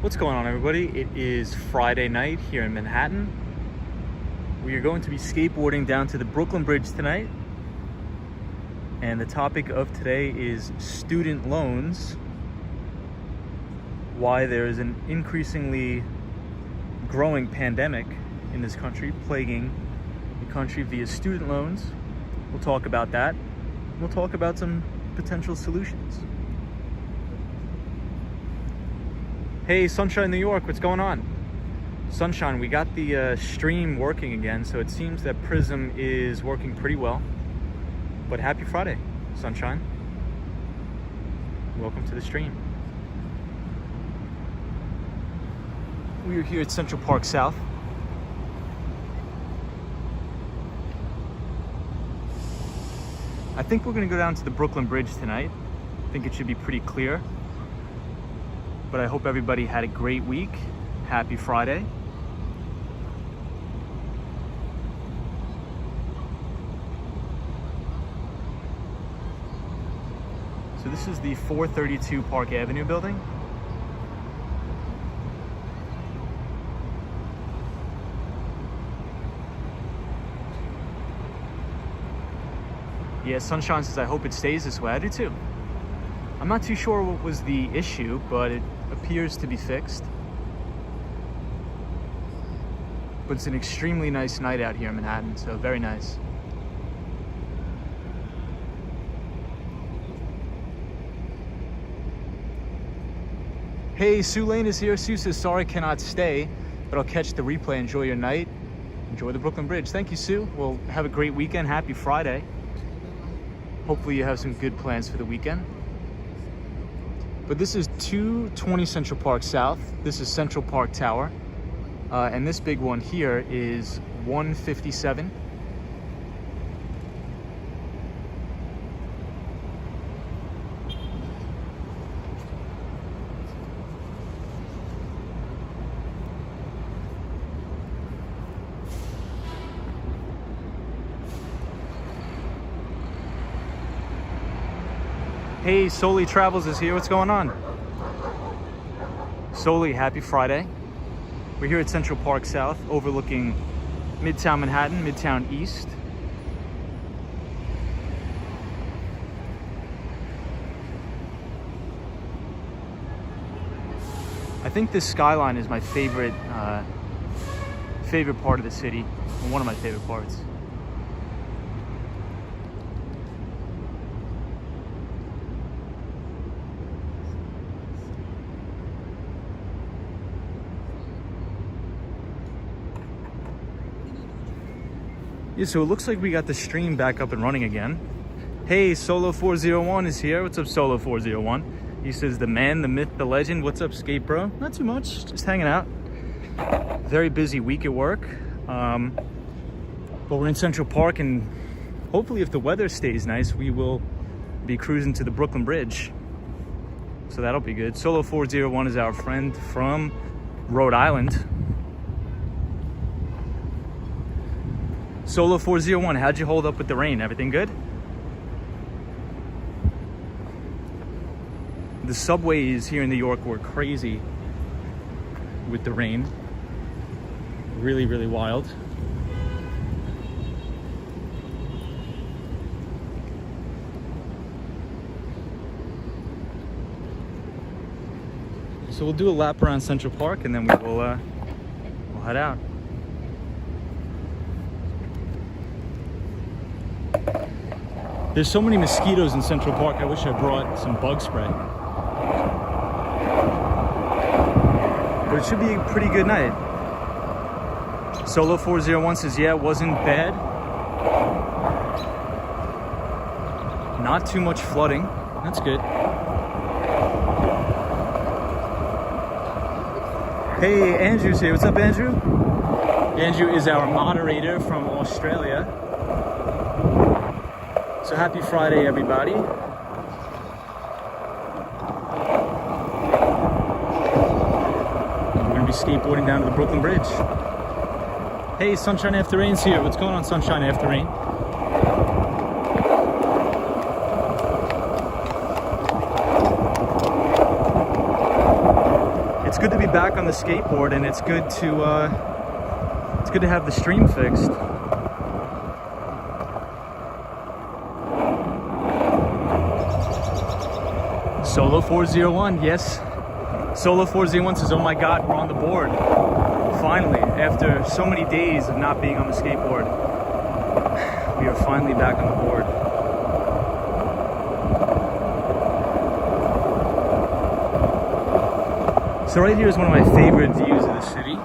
What's going on, everybody? It is Friday night here in Manhattan. We are going to be skateboarding down to the Brooklyn Bridge tonight. And the topic of today is student loans. Why there is an increasingly growing pandemic in this country, plaguing the country via student loans. We'll talk about that. We'll talk about some potential solutions. Hey, Sunshine, New York, what's going on? Sunshine, we got the stream working again, so it seems that Prism is working pretty well. But happy Friday, Sunshine. Welcome to the stream. We are here at Central Park South. I think we're gonna go down to the Brooklyn Bridge tonight. I think it should be pretty clear. But I hope everybody had a great week. Happy Friday. So this is the 432 Park Avenue building. Yeah, Sunshine says, I hope it stays this way. I do too. I'm not too sure what was the issue, but it appears to be fixed. But it's an extremely nice night out here in Manhattan, so very nice. Hey, Sue Lane is here. Sue says, sorry, cannot stay, but I'll catch the replay. Enjoy your night. Enjoy the Brooklyn Bridge. Thank you, Sue. Well, have a great weekend. Happy Friday. Hopefully you have some good plans for the weekend. But this is 220 Central Park South. This is Central Park Tower. And this big one here is 157. Hey, Soli Travels is here. What's going on? Soli, happy Friday. We're here at Central Park South, overlooking Midtown Manhattan, Midtown East. I think this skyline is my favorite part of the city, and one of my favorite parts. Yeah, so it looks like we got the stream back up and running again. Hey, Solo401 is here. What's up, Solo401? He says, the man, the myth, the legend. What's up, skate bro? Not too much, just hanging out. Very busy week at work. But we're in Central Park, and hopefully if the weather stays nice, we will be cruising to the Brooklyn Bridge. So that'll be good. Solo401 is our friend from Rhode Island. Solo401, how'd you hold up with the rain? Everything good? The subways here in New York were crazy with the rain. Really, really wild. So we'll do a lap around Central Park and then we'll head out. There's so many mosquitoes in Central Park, I wish I brought some bug spray. But it should be a pretty good night. Solo401 says, yeah, it wasn't bad. Not too much flooding. That's good. Hey, Andrew's here. What's up, Andrew? Andrew is our moderator from Australia. So happy Friday, everybody. We're gonna be skateboarding down to the Brooklyn Bridge. Hey, Sunshine After Rain's here. What's going on, Sunshine After Rain? good to be back on the skateboard, and it's good to have the stream fixed. Solo 401, yes. Solo 401 says, oh my God, we're on the board. Finally, after so many days of not being on the skateboard, we are finally back on the board. So right here is one of my favorite views of the city.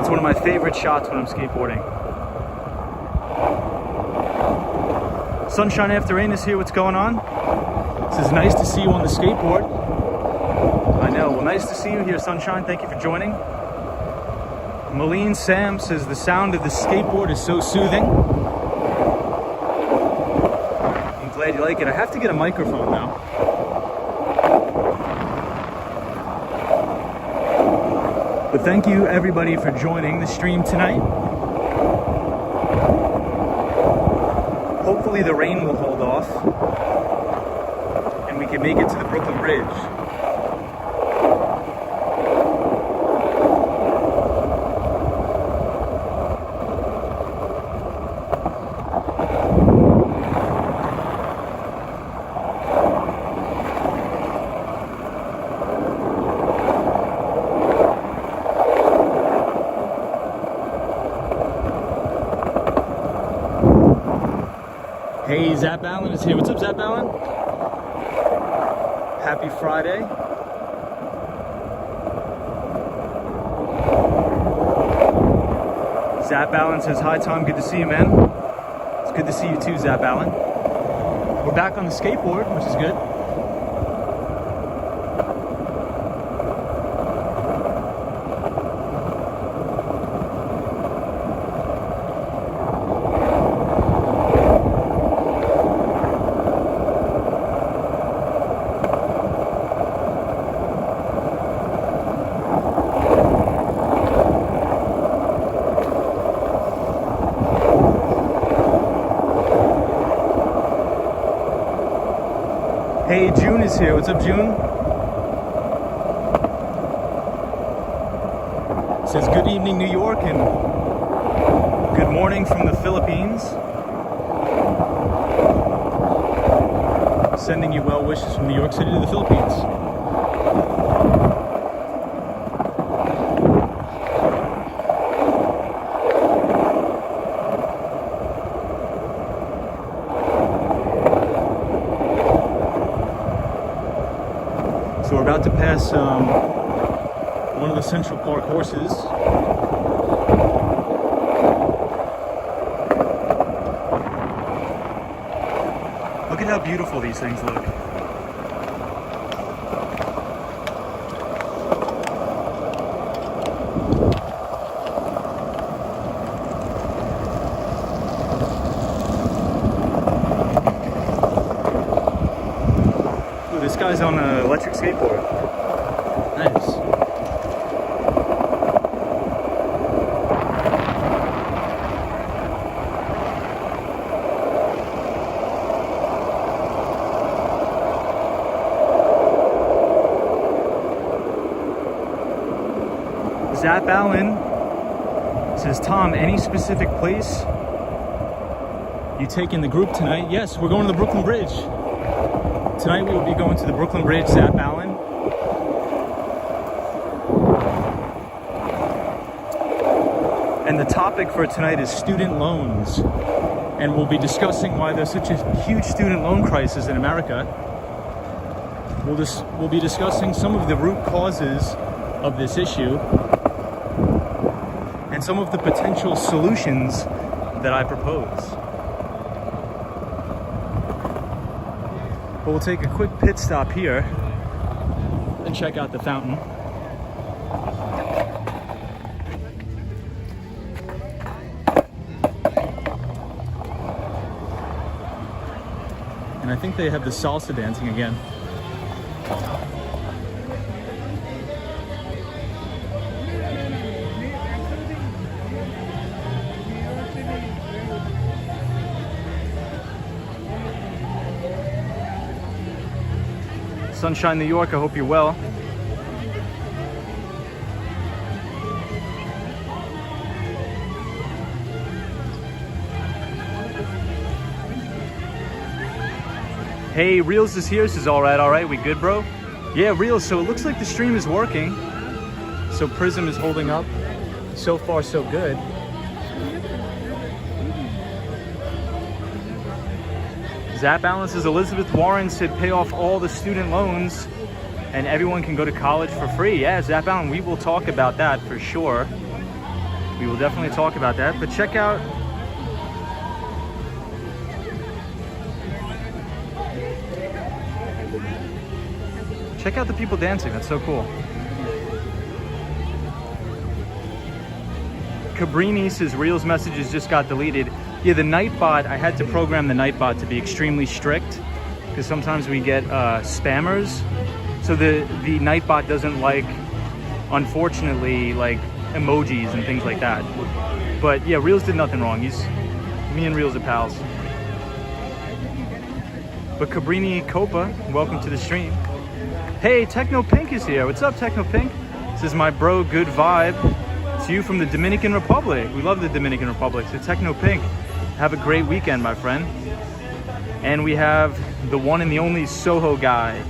One of my favorite shots when I'm skateboarding. Sunshine After Rain is here. What's going on? It says, nice to see you on the skateboard. I know. Well, nice to see you here, Sunshine. Thank you for joining. Malene Sam says, the sound of the skateboard is so soothing. I'm glad you like it. I have to get a microphone now. But thank you everybody for joining the stream tonight. Hopefully the rain will hold off and we can make it to the Brooklyn Bridge. Hey, Zap Allen is here. What's up, Zap Allen? Happy Friday. Zap Allen says, hi, Tom. Good to see you, man. It's good to see you too, Zap Allen. We're back on the skateboard, which is good. Hey, June is here. What's up, June? Says good evening, New York, and good morning from the Philippines. Sending you well wishes from New York City to the Philippines. So we're about to pass one of the Central Park horses. Look at how beautiful these things look. Ooh, this guy's on an electric skateboard. Nice. Zap Allen says, Tom, any specific place you taking the group tonight? Yes, we're going to the Brooklyn Bridge. Tonight we will be going to the Brooklyn Bridge, Zap Allen. And the topic for tonight is student loans. And we'll be discussing why there's such a huge student loan crisis in America. We'll be discussing some of the root causes of this issue and some of the potential solutions that I propose. But we'll take a quick pit stop here and check out the fountain. And I think they have the salsa dancing again. Sunshine, New York, I hope you're well. Hey, Reels is here. Says all right, we good, bro? Yeah, Reels. So it looks like the stream is working. So Prism is holding up. So far, so good. Zap Allen says Elizabeth Warren said pay off all the student loans and everyone can go to college for free. Yeah, Zap Allen, we will talk about that for sure. We will definitely talk about that. But check out the people dancing. That's so cool. Cabrini says Reels messages just got deleted. Yeah, the Nightbot, I had to program the Nightbot to be extremely strict because sometimes we get spammers. So the Nightbot doesn't like, unfortunately, like emojis and things like that. But yeah, Reels did nothing wrong. Me and Reels are pals. But Cabrini Copa, welcome to the stream. Hey, Techno Pink is here. What's up, Techno Pink? This is my bro, Good Vibe. It's you from the Dominican Republic. We love the Dominican Republic. So Techno Pink, have a great weekend, my friend. And we have the one and the only Soho guy.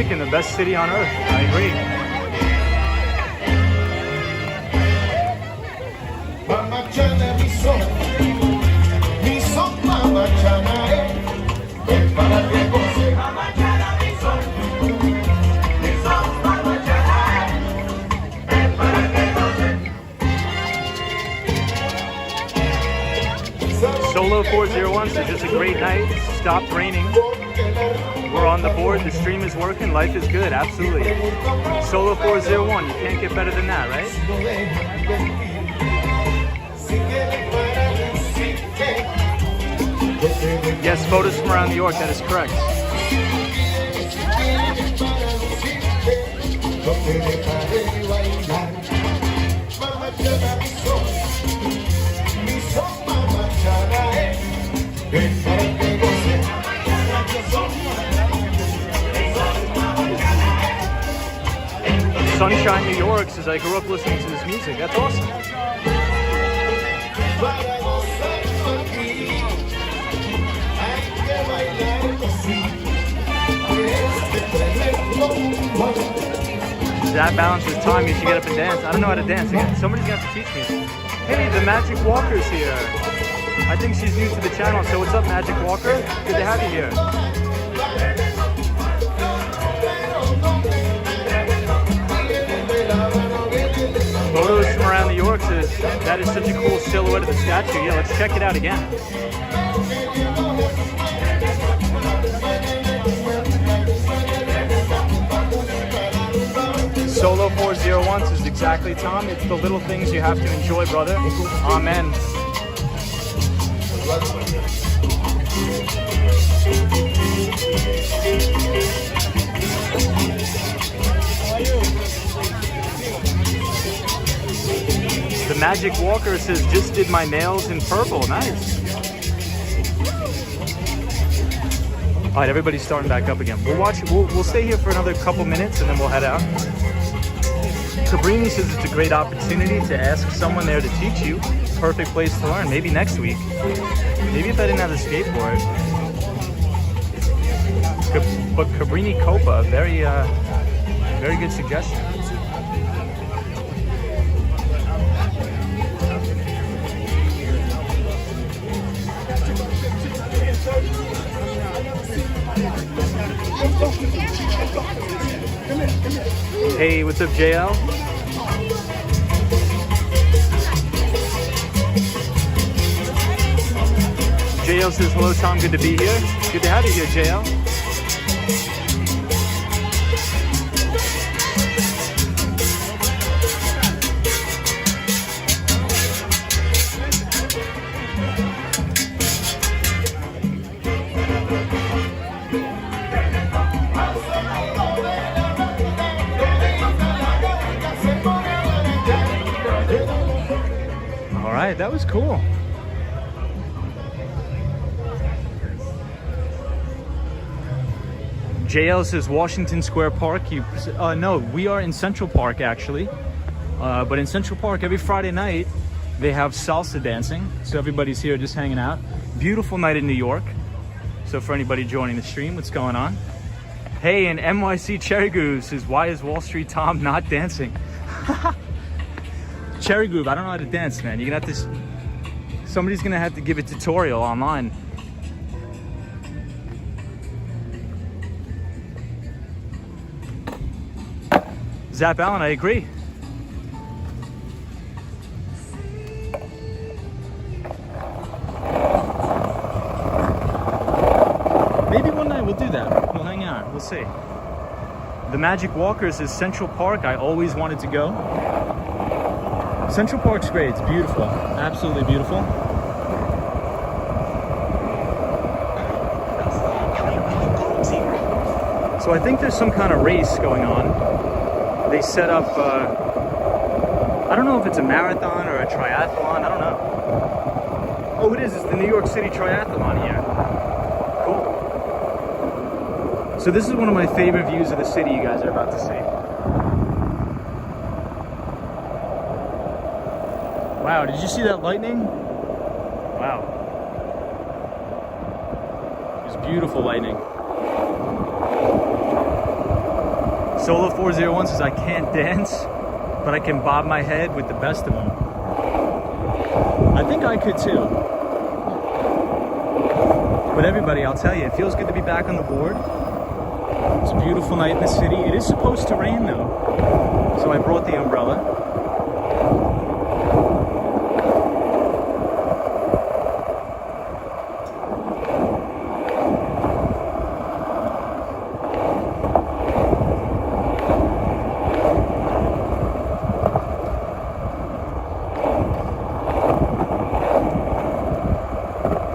music in the best city on earth. I agree. Solo 401 says just a great night. Stopped raining. We're on the board. The stream is working. Life is good. Absolutely. Solo 401. You can't get better than that, right? Yes, photos from around New York. That is correct. Sunshine New York says I grew up listening to this music. That's awesome. That balances time. You should get up and dance. I don't know how to dance again. Somebody's gonna have to teach me. Hey, the Magic Walker's here. I think she's new to the channel. So what's up, Magic Walker? Good to have you here. Photos from around New York says that is such a cool silhouette of the statue. Yeah, let's check it out again. Solo 401 says exactly, Tom. It's the little things you have to enjoy, brother. Amen. The Magic Walker says, just did my nails in purple. Nice. All right, everybody's starting back up again. We'll stay here for another couple minutes and then we'll head out. Cabrini says it's a great opportunity to ask someone there to teach you. Perfect place to learn. Maybe next week. Maybe if I didn't have a skateboard. But Cabrini Copa, very good suggestion. Hey, what's up, JL? JL says, hello, Tom, good to be here. Good to have you here, JL. All right, that was cool. JL says Washington Square Park. No, we are in Central Park actually. But in Central Park every Friday night they have salsa dancing. So everybody's here just hanging out. Beautiful night in New York. So for anybody joining the stream, what's going on? Hey, and NYC Cherry Groove says, why is Wall Street Tom not dancing? Cherry Groove, I don't know how to dance, man. You're gonna have to, somebody's gonna have to give a tutorial online. Zap Allen, I agree. Maybe one night we'll do that. We'll hang out, we'll see. The Magic Walkers is Central Park. I always wanted to go. Central Park's great, it's beautiful. Absolutely beautiful. So I think there's some kind of race going on. They set up, I don't know if it's a marathon or a triathlon, I don't know. Oh, it is, it's the New York City Triathlon here. Cool. So this is one of my favorite views of the city you guys are about to see. Wow, did you see that lightning? Wow. It was beautiful lightning. Solo 401 says I can't dance, but I can bob my head with the best of them. I think I could too. But everybody, I'll tell you, it feels good to be back on the board. It's a beautiful night in the city. It is supposed to rain though, so I brought the umbrella.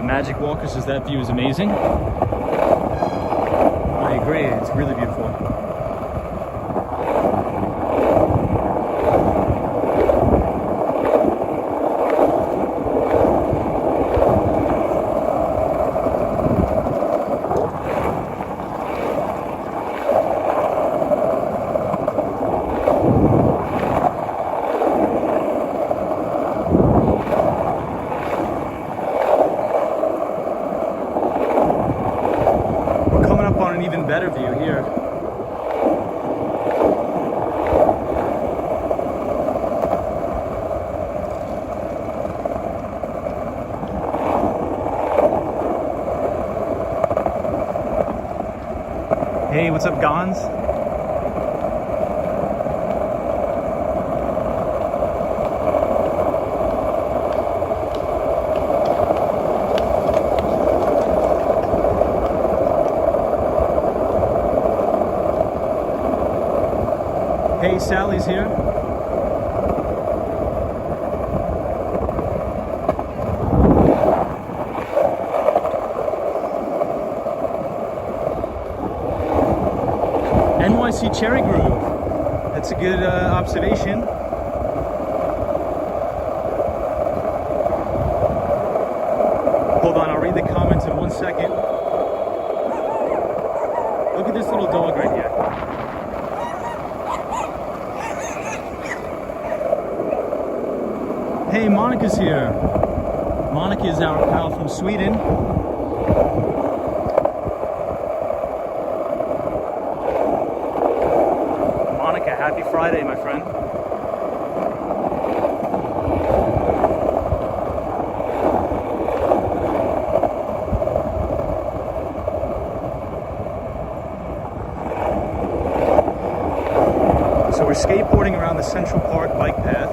Magic Walker says that view is amazing. I agree, it's really beautiful. An even better view here. Hey, what's up, Gons? Hey, Sally's here. NYC Cherry Groove. That's a good observation. Hold on, I'll read the comments in 1 second. Look at this little dog right here. Hey, Monica's here. Monica is our pal from Sweden. Monica, happy Friday, my friend. So we're skateboarding around the Central Park bike path.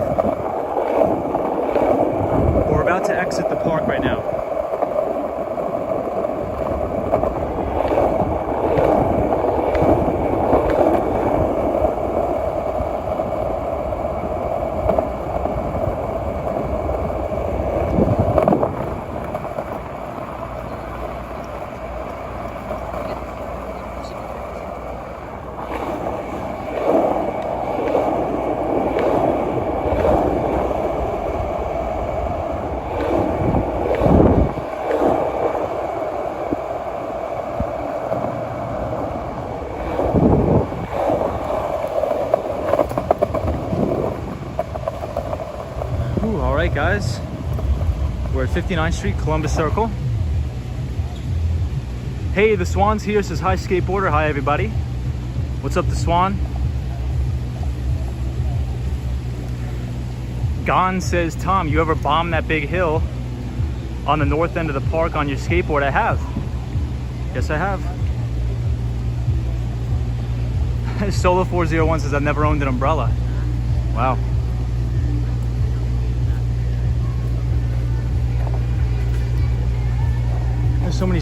We're about to exit the park right now. All right, guys, we're at 59th Street, Columbus Circle. Hey, the Swan's here, says hi skateboarder. Hi everybody. What's up, the Swan? Gon says, Tom, you ever bomb that big hill on the north end of the park on your skateboard? I have. Yes, I have. Solo 401 says I've never owned an umbrella. Wow. There's so many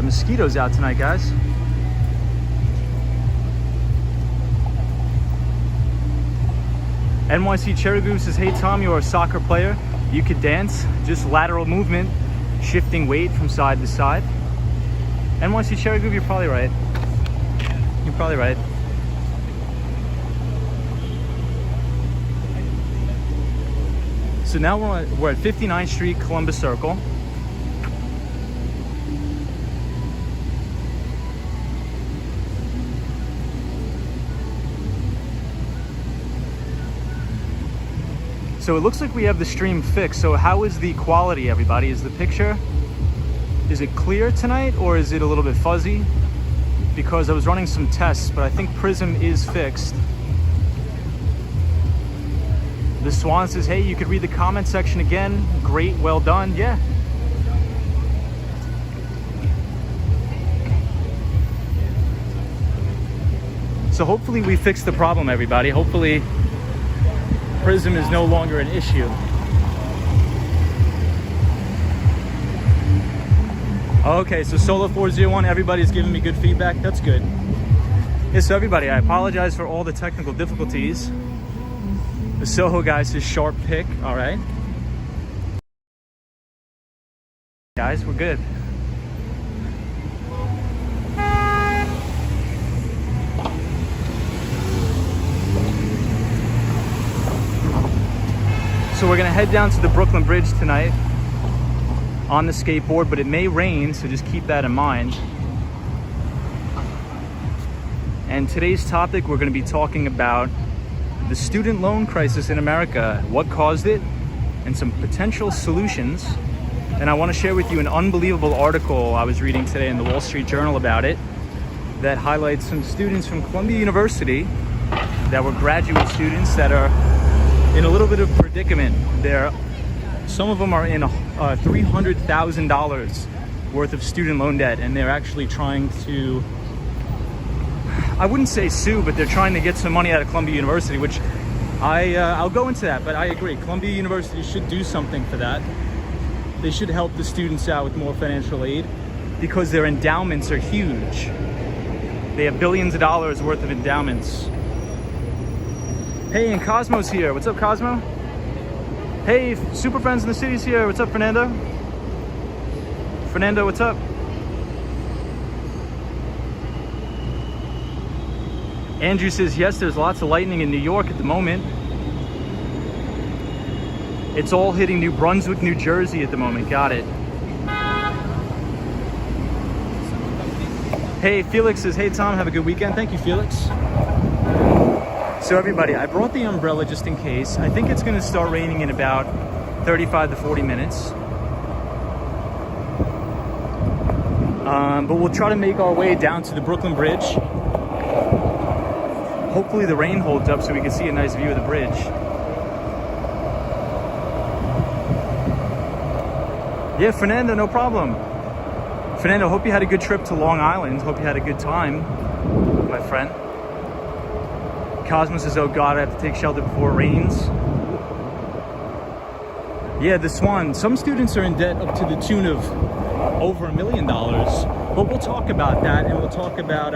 mosquitoes out tonight, guys. NYC Cherry Groove says, hey Tom, you're a soccer player. You could dance, just lateral movement, shifting weight from side to side. NYC Cherry Groove, you're probably right. You're probably right. So now we're at 59th Street, Columbus Circle. So it looks like we have the stream fixed. So how is the quality, everybody? Is the picture, is it clear tonight or is it a little bit fuzzy? because I was running some tests, but I think Prism is fixed. The Swan says, hey, you could read the comment section again. Great, well done. Yeah. So hopefully we fixed the problem, everybody. Hopefully Prism is no longer an issue. Okay, so Solo 401, everybody's giving me good feedback. That's good. Yeah, so everybody, I apologize for all the technical difficulties. The Soho guy says sharp pick. All right. Guys, we're good. So we're gonna head down to the Brooklyn Bridge tonight on the skateboard, but it may rain, so just keep that in mind. And today's topic, we're gonna be talking about the student loan crisis in America, what caused it, and some potential solutions. And I wanna share with you an unbelievable article I was reading today in the Wall Street Journal about it that highlights some students from Columbia University that were graduate students that are in a little bit of predicament. Some of them are in $300,000 worth of student loan debt, and they're actually trying to, I wouldn't say sue, but they're trying to get some money out of Columbia University, which I'll go into that, but I agree. Columbia University should do something for that. They should help the students out with more financial aid because their endowments are huge. They have billions of dollars worth of endowments. Hey, and Cosmo's here. What's up, Cosmo? Hey, Super Friends in the City's here. What's up, Fernando? Fernando, what's up? Andrew says, yes, there's lots of lightning in New York at the moment. It's all hitting New Brunswick, New Jersey at the moment. Got it. Hey, Felix says, hey, Tom, have a good weekend. Thank you, Felix. So everybody, I brought the umbrella just in case. I think it's gonna start raining in about 35 to 40 minutes. But we'll try to make our way down to the Brooklyn Bridge. Hopefully the rain holds up so we can see a nice view of the bridge. Yeah, Fernando, no problem. Fernando, hope you had a good trip to Long Island. Hope you had a good time, my friend. Cosmos says, oh God, I have to take shelter before it rains. Yeah, the Swan. Some students are in debt up to the tune of over $1 million. But we'll talk about that, and we'll talk about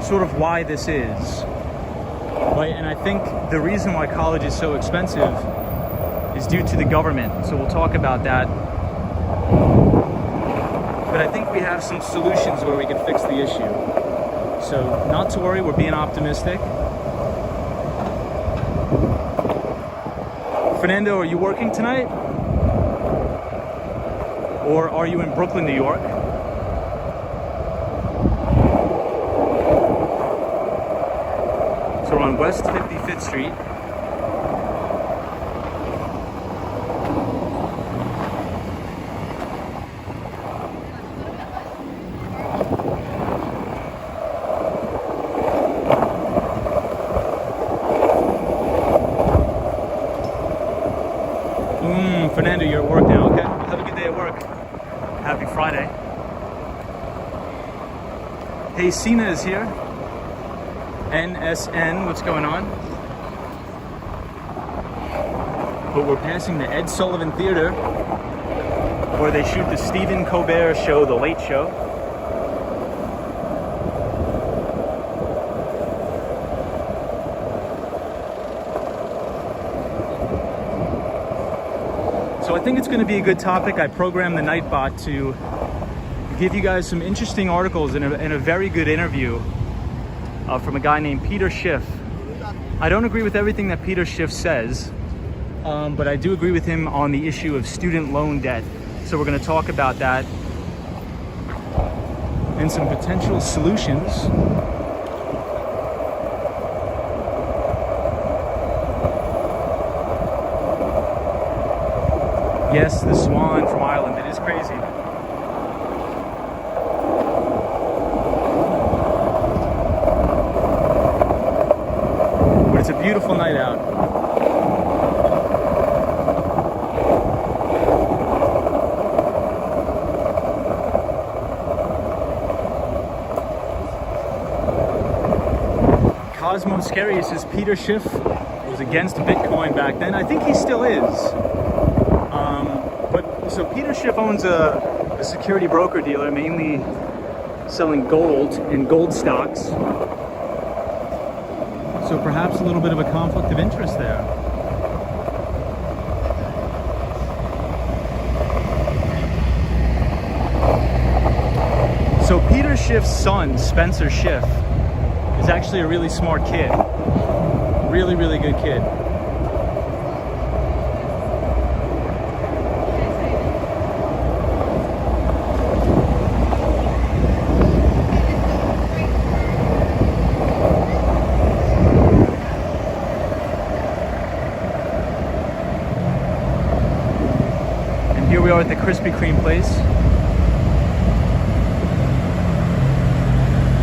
sort of why this is. Right? And I think the reason why college is so expensive is due to the government. So we'll talk about that. But I think we have some solutions where we can fix the issue. So not to worry, we're being optimistic. Fernando, are you working tonight? Or are you in Brooklyn, New York? So we're on West 55th Street. Fernando, you're at work now. Okay, have a good day at work. Happy Friday. Hey, Cena is here. NSN, what's going on? But we're passing the Ed Sullivan Theater, where they shoot the Stephen Colbert show, The Late Show. So I think it's going to be a good topic. I programmed the Nightbot to give you guys some interesting articles and a very good interview from a guy named Peter Schiff. I don't agree with everything that Peter Schiff says, but I do agree with him on the issue of student loan debt. So we're going to talk about that and some potential solutions. Yes, the Swan from Ireland. It is crazy. Cosmo Scary says Peter Schiff was against Bitcoin back then. I think he still is. But so Peter Schiff owns a security broker dealer, mainly selling gold and gold stocks. So perhaps a little bit of a conflict of interest there. So Peter Schiff's son, Spencer Schiff, is actually a really smart kid. Really, really good kid. And here we are at the Krispy Kreme place.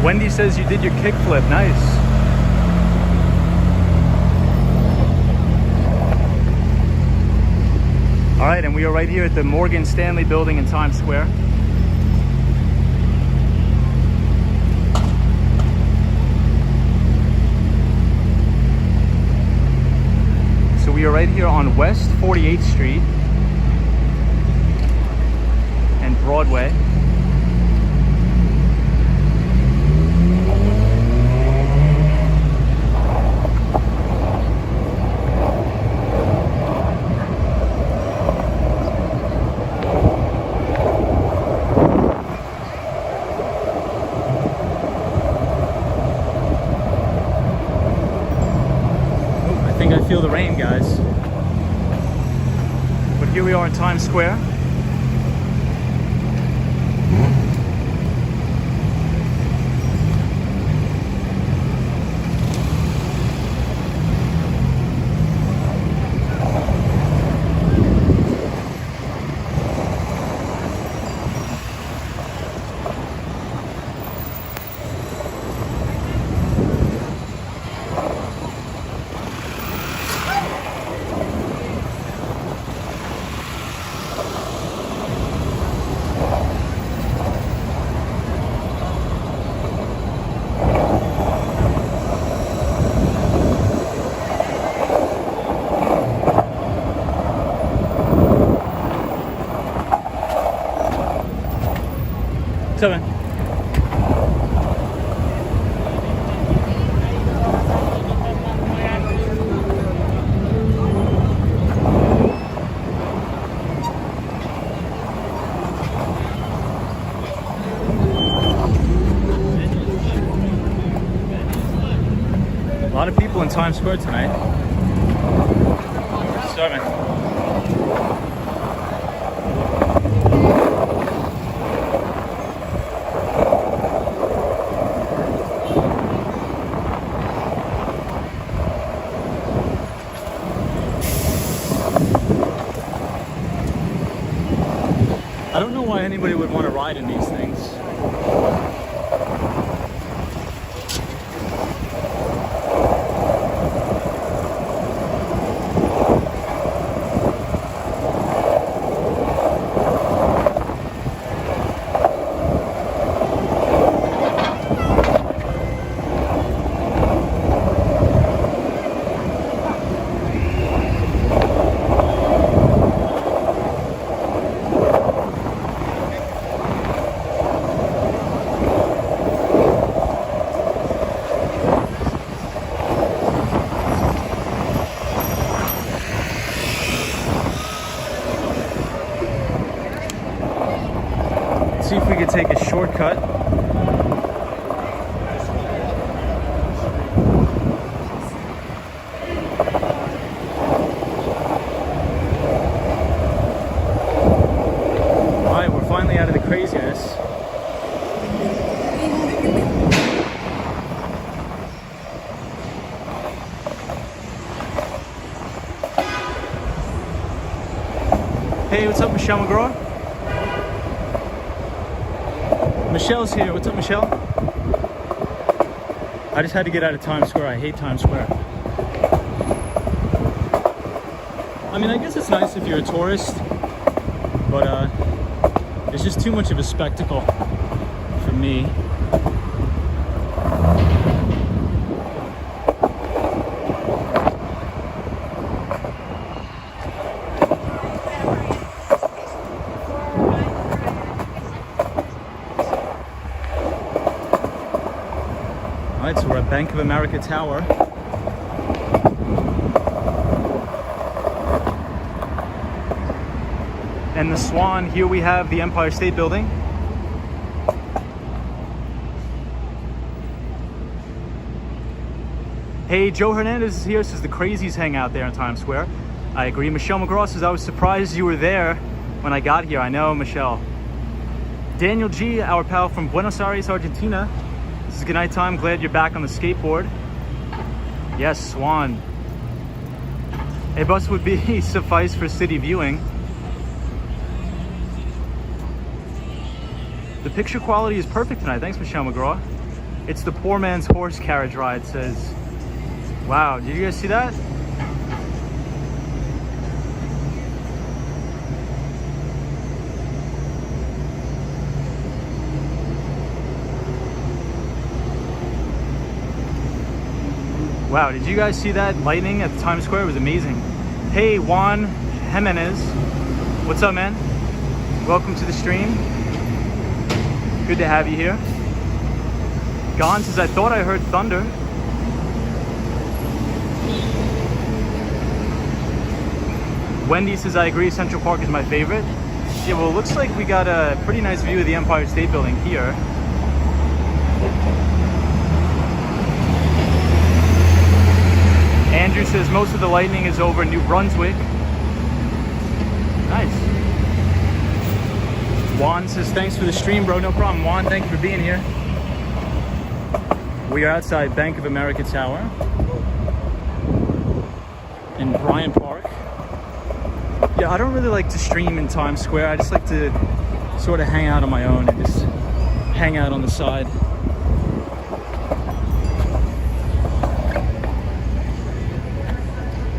Wendy says you did your kickflip. Nice. All right, and we are right here at the Morgan Stanley building in Times Square. So we are right here on West 48th Street and Broadway. I feel the rain, guys. But here we are in Times Square. What's up, man? A lot of people in Times Square tonight. Sorry, man. I don't know why anybody would want to ride in these things. See if we could take a shortcut. All right, we're finally out of the craziness. Hey, what's up, Michelle McGraw? Michelle's here. What's up, Michelle? I just had to get out of Times Square. I hate Times Square. I mean, I guess it's nice if you're a tourist, but it's just too much of a spectacle for me. All right, so we're at Bank of America Tower. And the Swan, here we have the Empire State Building. Hey, Joe Hernandez is here, says the crazies hang out there in Times Square. I agree. Michelle McGraw says, I was surprised you were there when I got here. I know, Michelle. Daniel G, our pal from Buenos Aires, Argentina. This is good night time. Glad you're back on the skateboard. Yes, Swan. A bus would be suffice for city viewing. The picture quality is perfect tonight. Thanks, Michelle McGraw. It's the poor man's horse carriage ride, says. Wow, did you guys see that? Wow, did you guys see that lightning at Times Square? It was amazing. Hey, Juan Jimenez. What's up, man? Welcome to the stream. Good to have you here. Gon says, I thought I heard thunder. Wendy says, I agree, Central Park is my favorite. Yeah, well, it looks like we got a pretty nice view of the Empire State Building here. Andrew says, most of the lightning is over New Brunswick. Nice. Juan says, thanks for the stream, bro. No problem, Juan. Thank you for being here. We are outside Bank of America Tower in Bryant Park. Yeah, I don't really like to stream in Times Square. I just like to sort of hang out on my own and just hang out on the side.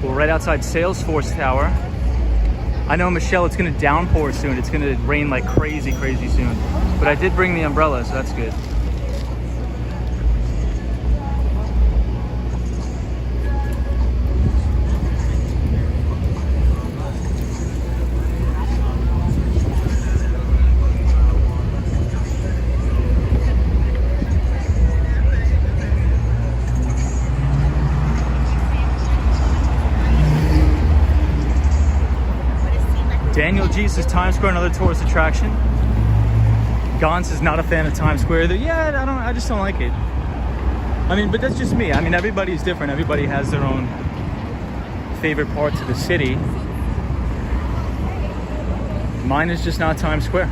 We're right outside Salesforce Tower. I know, Michelle, it's gonna downpour soon. It's gonna rain like crazy, crazy soon. But I did bring the umbrella, so that's good. Daniel G says Times Square, another tourist attraction. Gons is not a fan of Times Square either. Yeah, I just don't like it. I mean, but that's just me. I mean, everybody's different. Everybody has their own favorite parts of the city. Mine is just not Times Square.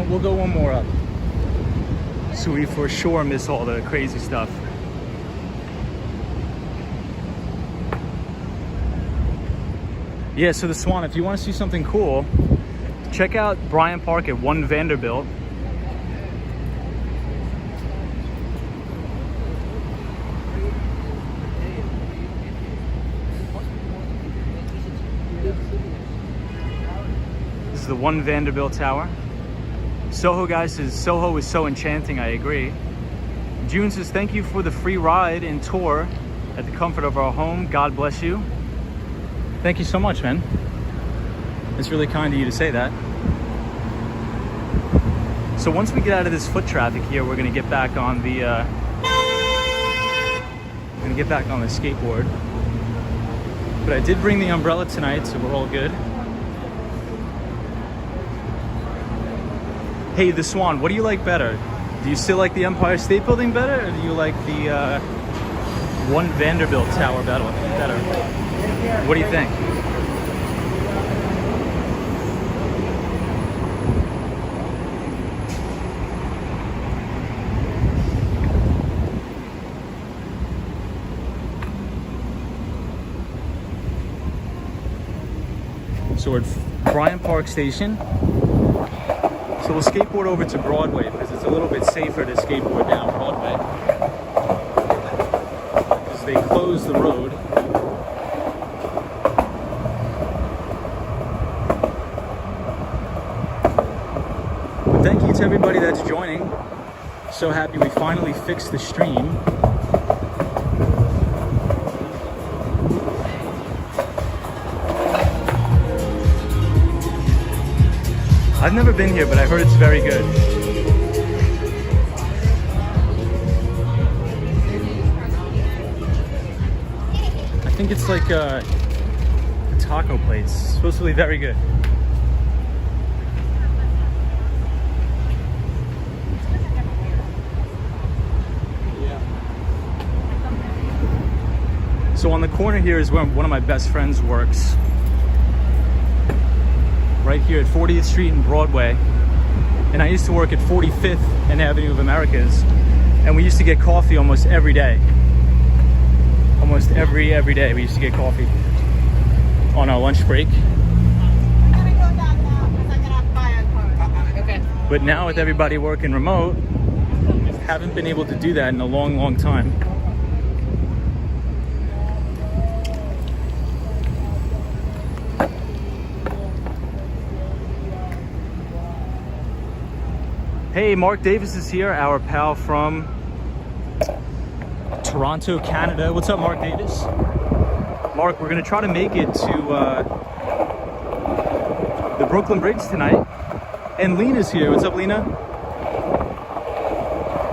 We'll go one more up, so we for sure miss all the crazy stuff. Yeah, so the Swan, if you want to see something cool, check out Bryant Park at 1 Vanderbilt. This is the 1 Vanderbilt Tower. Soho guy says, Soho is so enchanting, I agree. June says, thank you for the free ride and tour at the comfort of our home. God bless you. Thank you so much, man. It's really kind of you to say that. So once we get out of this foot traffic here, we're gonna get back on the skateboard. But I did bring the umbrella tonight, so we're all good. Hey, the Swan, what do you like better? Do you still like the Empire State Building better, or do you like the 1 Vanderbilt Tower better? What do you think? So we're at Bryant Park Station. So we'll skateboard over to Broadway because it's a little bit safer to skateboard down Broadway because they closed the road. But thank you to everybody that's joining. So happy we finally fixed the stream. I've never been here, but I heard it's very good. I think it's like a taco place. It's supposed to be very good. So on the corner here is where one of my best friends works. Right here at 40th Street and Broadway. And I used to work at 45th and Avenue of Americas. And we used to get coffee almost every day. Almost every day we used to get coffee on our lunch break. Okay. But now with everybody working remote, haven't been able to do that in a long time. Hey, Mark Davis is here, our pal from Toronto, Canada. What's up, Mark Davis? Mark, we're gonna try to make it to the Brooklyn Bridge tonight. And Lena's here. What's up, Lena?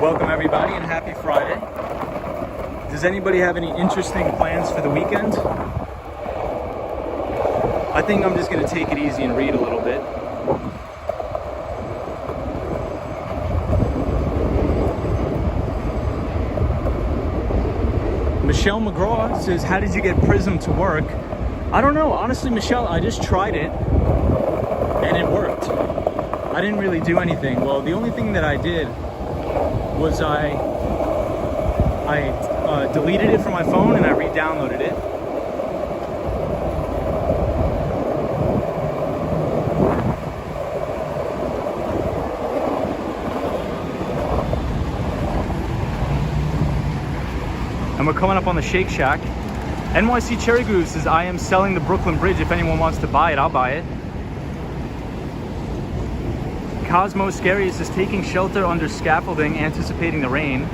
Welcome, everybody, and happy Friday. Does anybody have any interesting plans for the weekend? I think I'm just gonna take it easy and read a little bit. Michelle McGraw says, how did you get Prism to work? I don't know. Honestly, Michelle, I just tried it and it worked. I didn't really do anything. Well, the only thing that I did was I deleted it from my phone and I re-downloaded it. And we're coming up on the Shake Shack. NYC Cherry Goose says, I am selling the Brooklyn Bridge. If anyone wants to buy it, I'll buy it. Cosmo Scary says, taking shelter under scaffolding, anticipating the rain.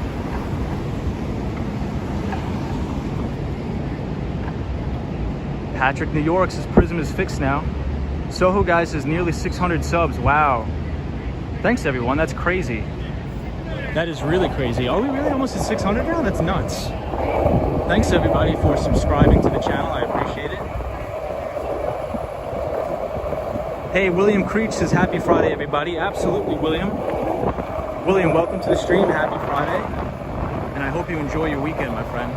Patrick New York says, Prism is fixed now. Soho Guy says, nearly 600 subs. Wow. Thanks, everyone. That's crazy. That is really crazy. Are we really almost at 600 now? That's nuts. Thanks everybody for subscribing to the channel. I appreciate it. Hey, William Creech says, happy Friday, everybody. Absolutely, William. William, welcome to the stream. Happy Friday. And I hope you enjoy your weekend, my friend.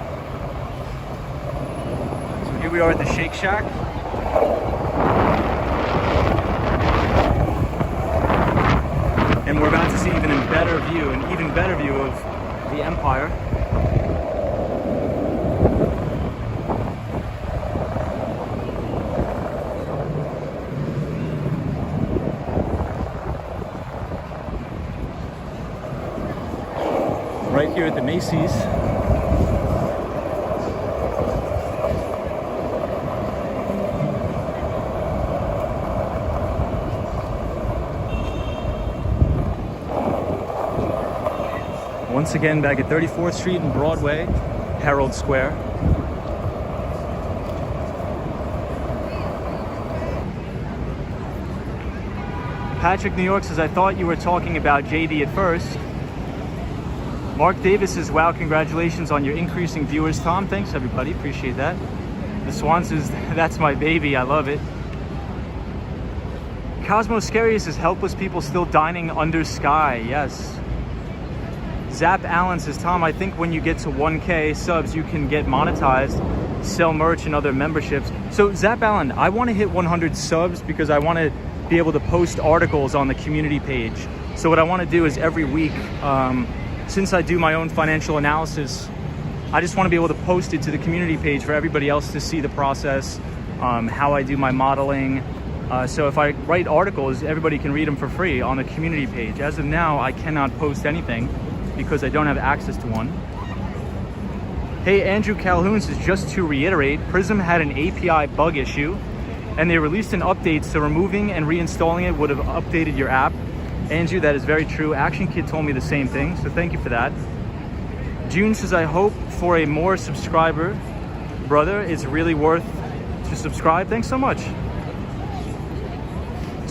So here we are at the Shake Shack. And we're about to see an even better view of the Empire. Right here at the Macy's. Once again, back at 34th Street and Broadway, Herald Square. Patrick New York says, I thought you were talking about JD at first. Mark Davis says, wow, congratulations on your increasing viewers, Tom. Thanks, everybody. Appreciate that. The Swan says, that's my baby. I love it. Cosmo Scary says, helpless people still dining under sky. Yes. Zap Allen says, Tom, I think when you get to 1K subs, you can get monetized, sell merch and other memberships. So Zap Allen, I want to hit 100 subs because I want to be able to post articles on the community page. So what I want to do is every week, since I do my own financial analysis, I just want to be able to post it to the community page for everybody else to see the process, how I do my modeling. So if I write articles, everybody can read them for free on the community page. As of now, I cannot post anything because I don't have access to one. Hey, Andrew Calhoun says, just to reiterate, Prism had an API bug issue and they released an update, so removing and reinstalling it would have updated your app. Andrew, that is very true. Action Kid told me the same thing, so thank you for that. June says, I hope for a more subscriber. Brother, it's really worth to subscribe. Thanks so much.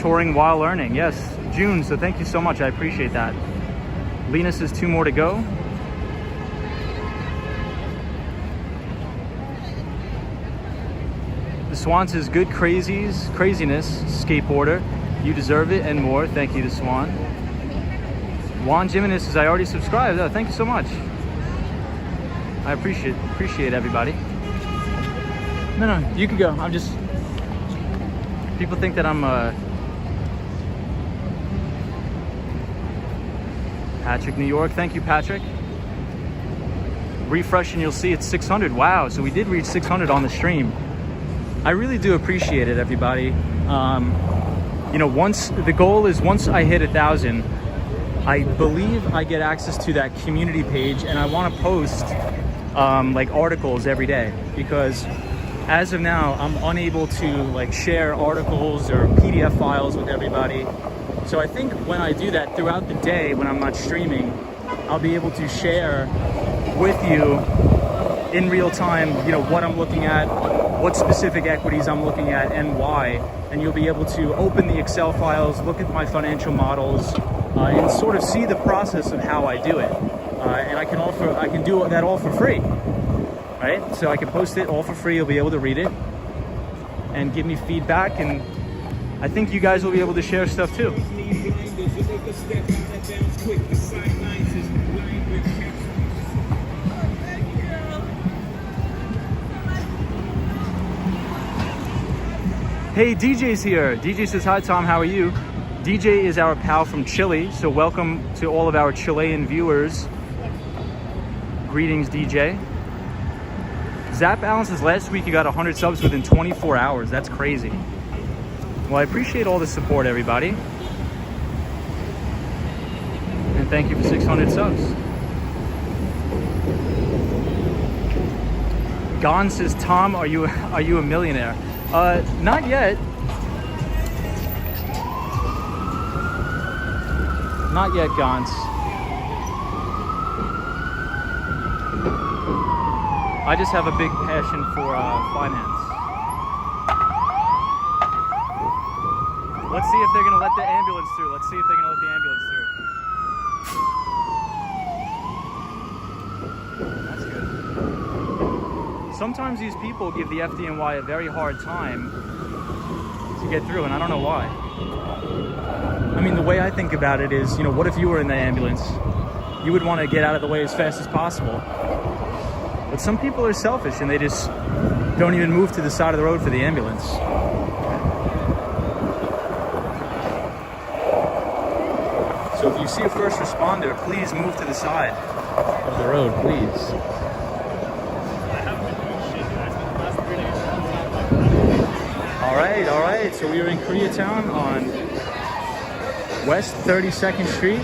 touring while learning. Yes, June, so thank you so much. I appreciate that. Lena says 2 more to go. The Swan says good craziness, skateboarder. You deserve it and more. Thank you to Swan. Juan Jimenez says I already subscribed. Oh, thank you so much. I appreciate everybody. No, you can go. I'm just, people think that I'm Patrick, New York. Thank you, Patrick. Refresh and you'll see it's 600. Wow, so we did reach 600 on the stream. I really do appreciate it, everybody. You know, once the goal is, once I hit 1,000, I believe I get access to that community page, and I want to post like articles every day, because as of now I'm unable to like share articles or PDF files with everybody. So I think when I do that throughout the day, when I'm not streaming, I'll be able to share with you in real time, you know, what I'm looking at, what specific equities I'm looking at and why. And you'll be able to open the Excel files, look at my financial models, and sort of see the process of how I do it. And I can do that all for free, right? So I can post it all for free. You'll be able to read it and give me feedback, and I think you guys will be able to share stuff too. Hey, DJ's here. DJ says, hi Tom, how are you? DJ is our pal from Chile, so welcome to all of our Chilean viewers. Greetings, DJ. Zap Allen says, last week you got 100 subs within 24 hours. That's crazy. Well, I appreciate all the support, everybody. And thank you for 600 subs. Gon says, Tom, are you a millionaire? Not yet. Not yet, Gons. I just have a big passion for finance. Let's see if they're gonna let the ambulance through. Let's see if they're gonna let the ambulance through. That's good. Sometimes these people give the FDNY a very hard time to get through, and I don't know why. I mean, the way I think about it is, you know, what if you were in the ambulance? You would want to get out of the way as fast as possible. But some people are selfish and they just don't even move to the side of the road for the ambulance. So if you see a first responder, please move to the side of the road, please. All right, so we are in Koreatown on West 32nd Street.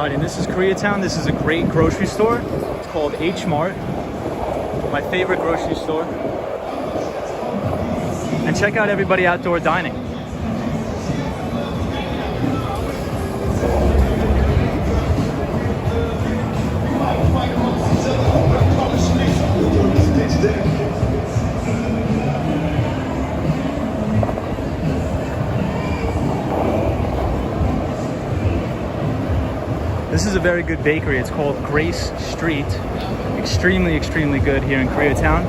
And this is Koreatown. This is a great grocery store. It's called H Mart. My favorite grocery store. And check out everybody outdoor dining. This is a very good bakery. It's called Grace Street. Extremely, extremely good here in Koreatown.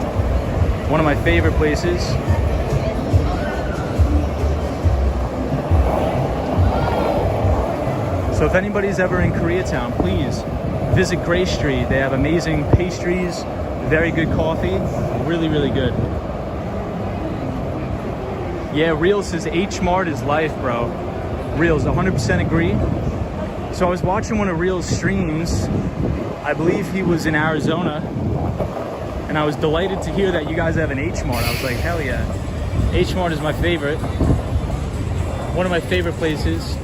One of my favorite places. So if anybody's ever in Koreatown, please visit Grace Street. They have amazing pastries, very good coffee, really, really good. Yeah, Real says H Mart is life, bro. Reals, 100% agree. So I was watching one of Real's streams. I believe he was in Arizona, and I was delighted to hear that you guys have an H Mart. I was like, hell yeah. H Mart is my favorite. One of my favorite places.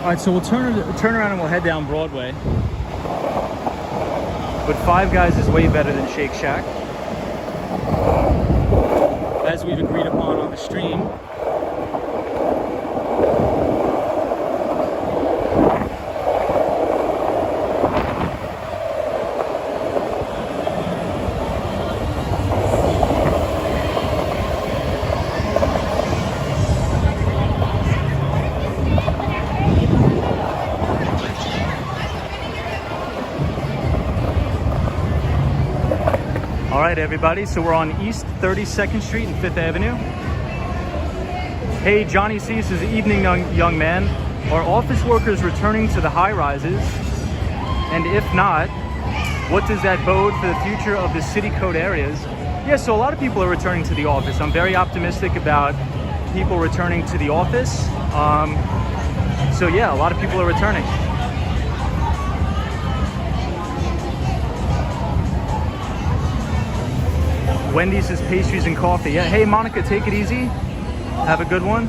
right, so we'll turn around and we'll head down Broadway. But Five Guys is way better than Shake Shack, as we've agreed upon on the stream. All right, everybody, so we're on East 32nd Street and 5th Avenue. Hey, Johnny C says, evening, young man. Are office workers returning to the high-rises? And if not, what does that bode for the future of the city code areas? Yeah, so a lot of people are returning to the office. I'm very optimistic about people returning to the office. So yeah, a lot of people are returning. Wendy says pastries and coffee. Yeah, hey Monica, take it easy. Have a good one.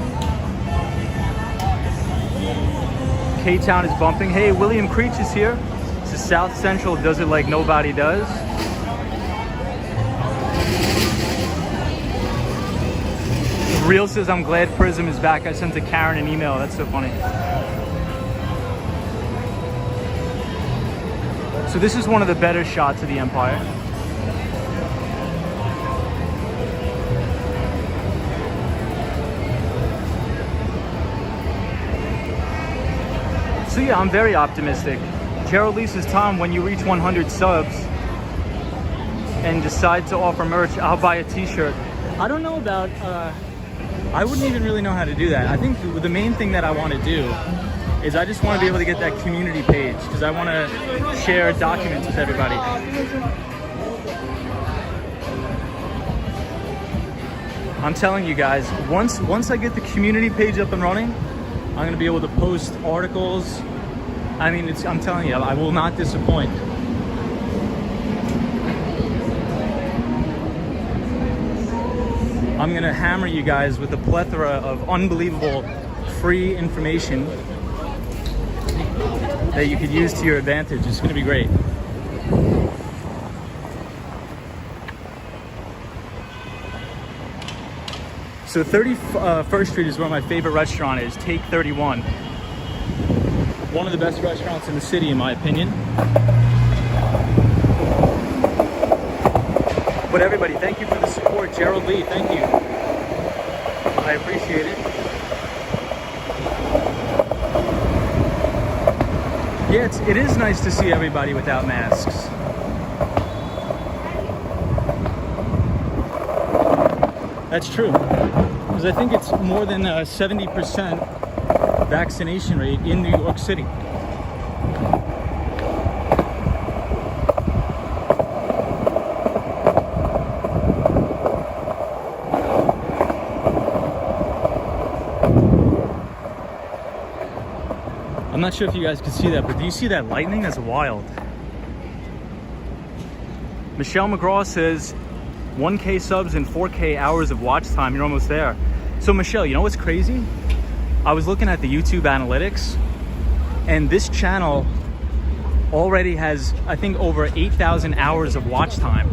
K-Town is bumping. Hey, William Creech is here. This is South Central does it like nobody does. Real says, I'm glad Prism is back. I sent to Karen an email. That's so funny. So this is one of the better shots of the Empire. So yeah, I'm very optimistic. Gerald Lee says, Tom, when you reach 100 subs and decide to offer merch, I'll buy a t-shirt. I don't know about, I wouldn't even really know how to do that. I think the main thing that I want to do is I just want to be able to get that community page because I want to share documents with everybody. I'm telling you guys, once I get the community page up and running, I'm going to be able to post articles. I mean, I'm telling you, I will not disappoint. I'm going to hammer you guys with a plethora of unbelievable free information that you could use to your advantage. It's going to be great. So 31st Street is where my favorite restaurant is, Take 31. One of the best restaurants in the city, in my opinion. But everybody, thank you for the support. Gerald Lee, thank you. I appreciate it. Yeah, it is nice to see everybody without masks. That's true. Because I think it's more than 70% vaccination rate in New York City. I'm not sure if you guys can see that, but do you see that lightning? That's wild. Michelle McGraw says 1K subs and 4K hours of watch time. You're almost there. So Michelle, you know what's crazy? I was looking at the YouTube analytics, and this channel already has, I think, over 8,000 hours of watch time.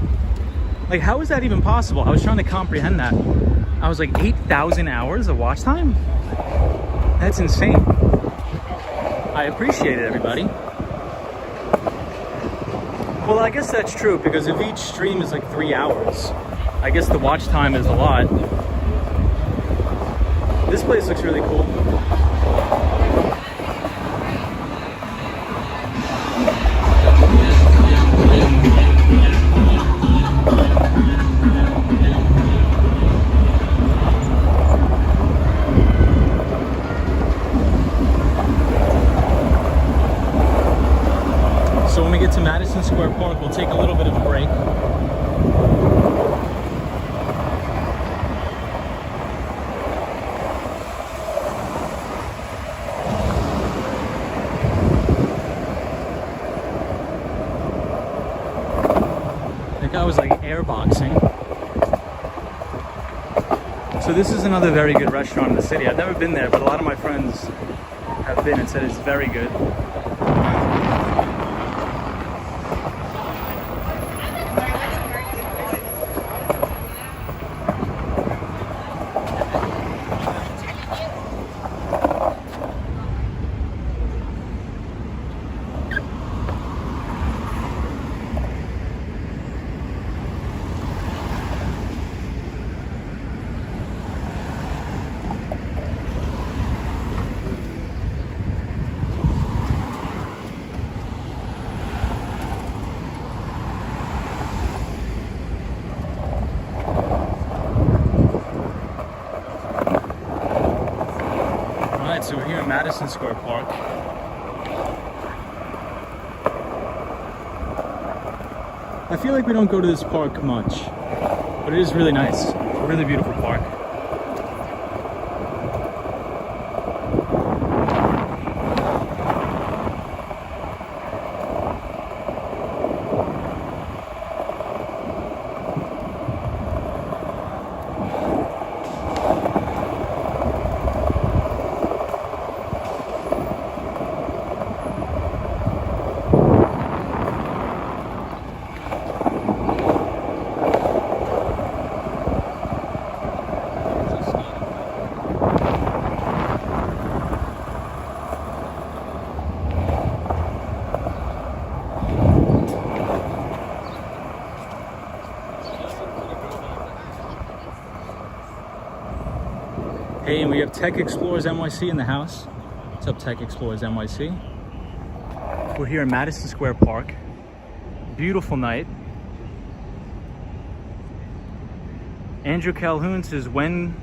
Like, how is that even possible? I was trying to comprehend that. I was like, 8,000 hours of watch time? That's insane. I appreciate it, everybody. Well, I guess that's true, because if each stream is like 3 hours, I guess the watch time is a lot. This place looks really cool. So when we get to Madison Square Park, we'll take a little bit of a break. I was like airboxing. So this is another very good restaurant in the city. I've never been there, but a lot of my friends have been and said it's very good. So we're here in Madison Square Park. I feel like we don't go to this park much, but it is really nice. A really beautiful park. Hey, and we have Tech Explorers NYC in the house. What's up, Tech Explorers NYC? We're here in Madison Square Park. Beautiful night. Andrew Calhoun says when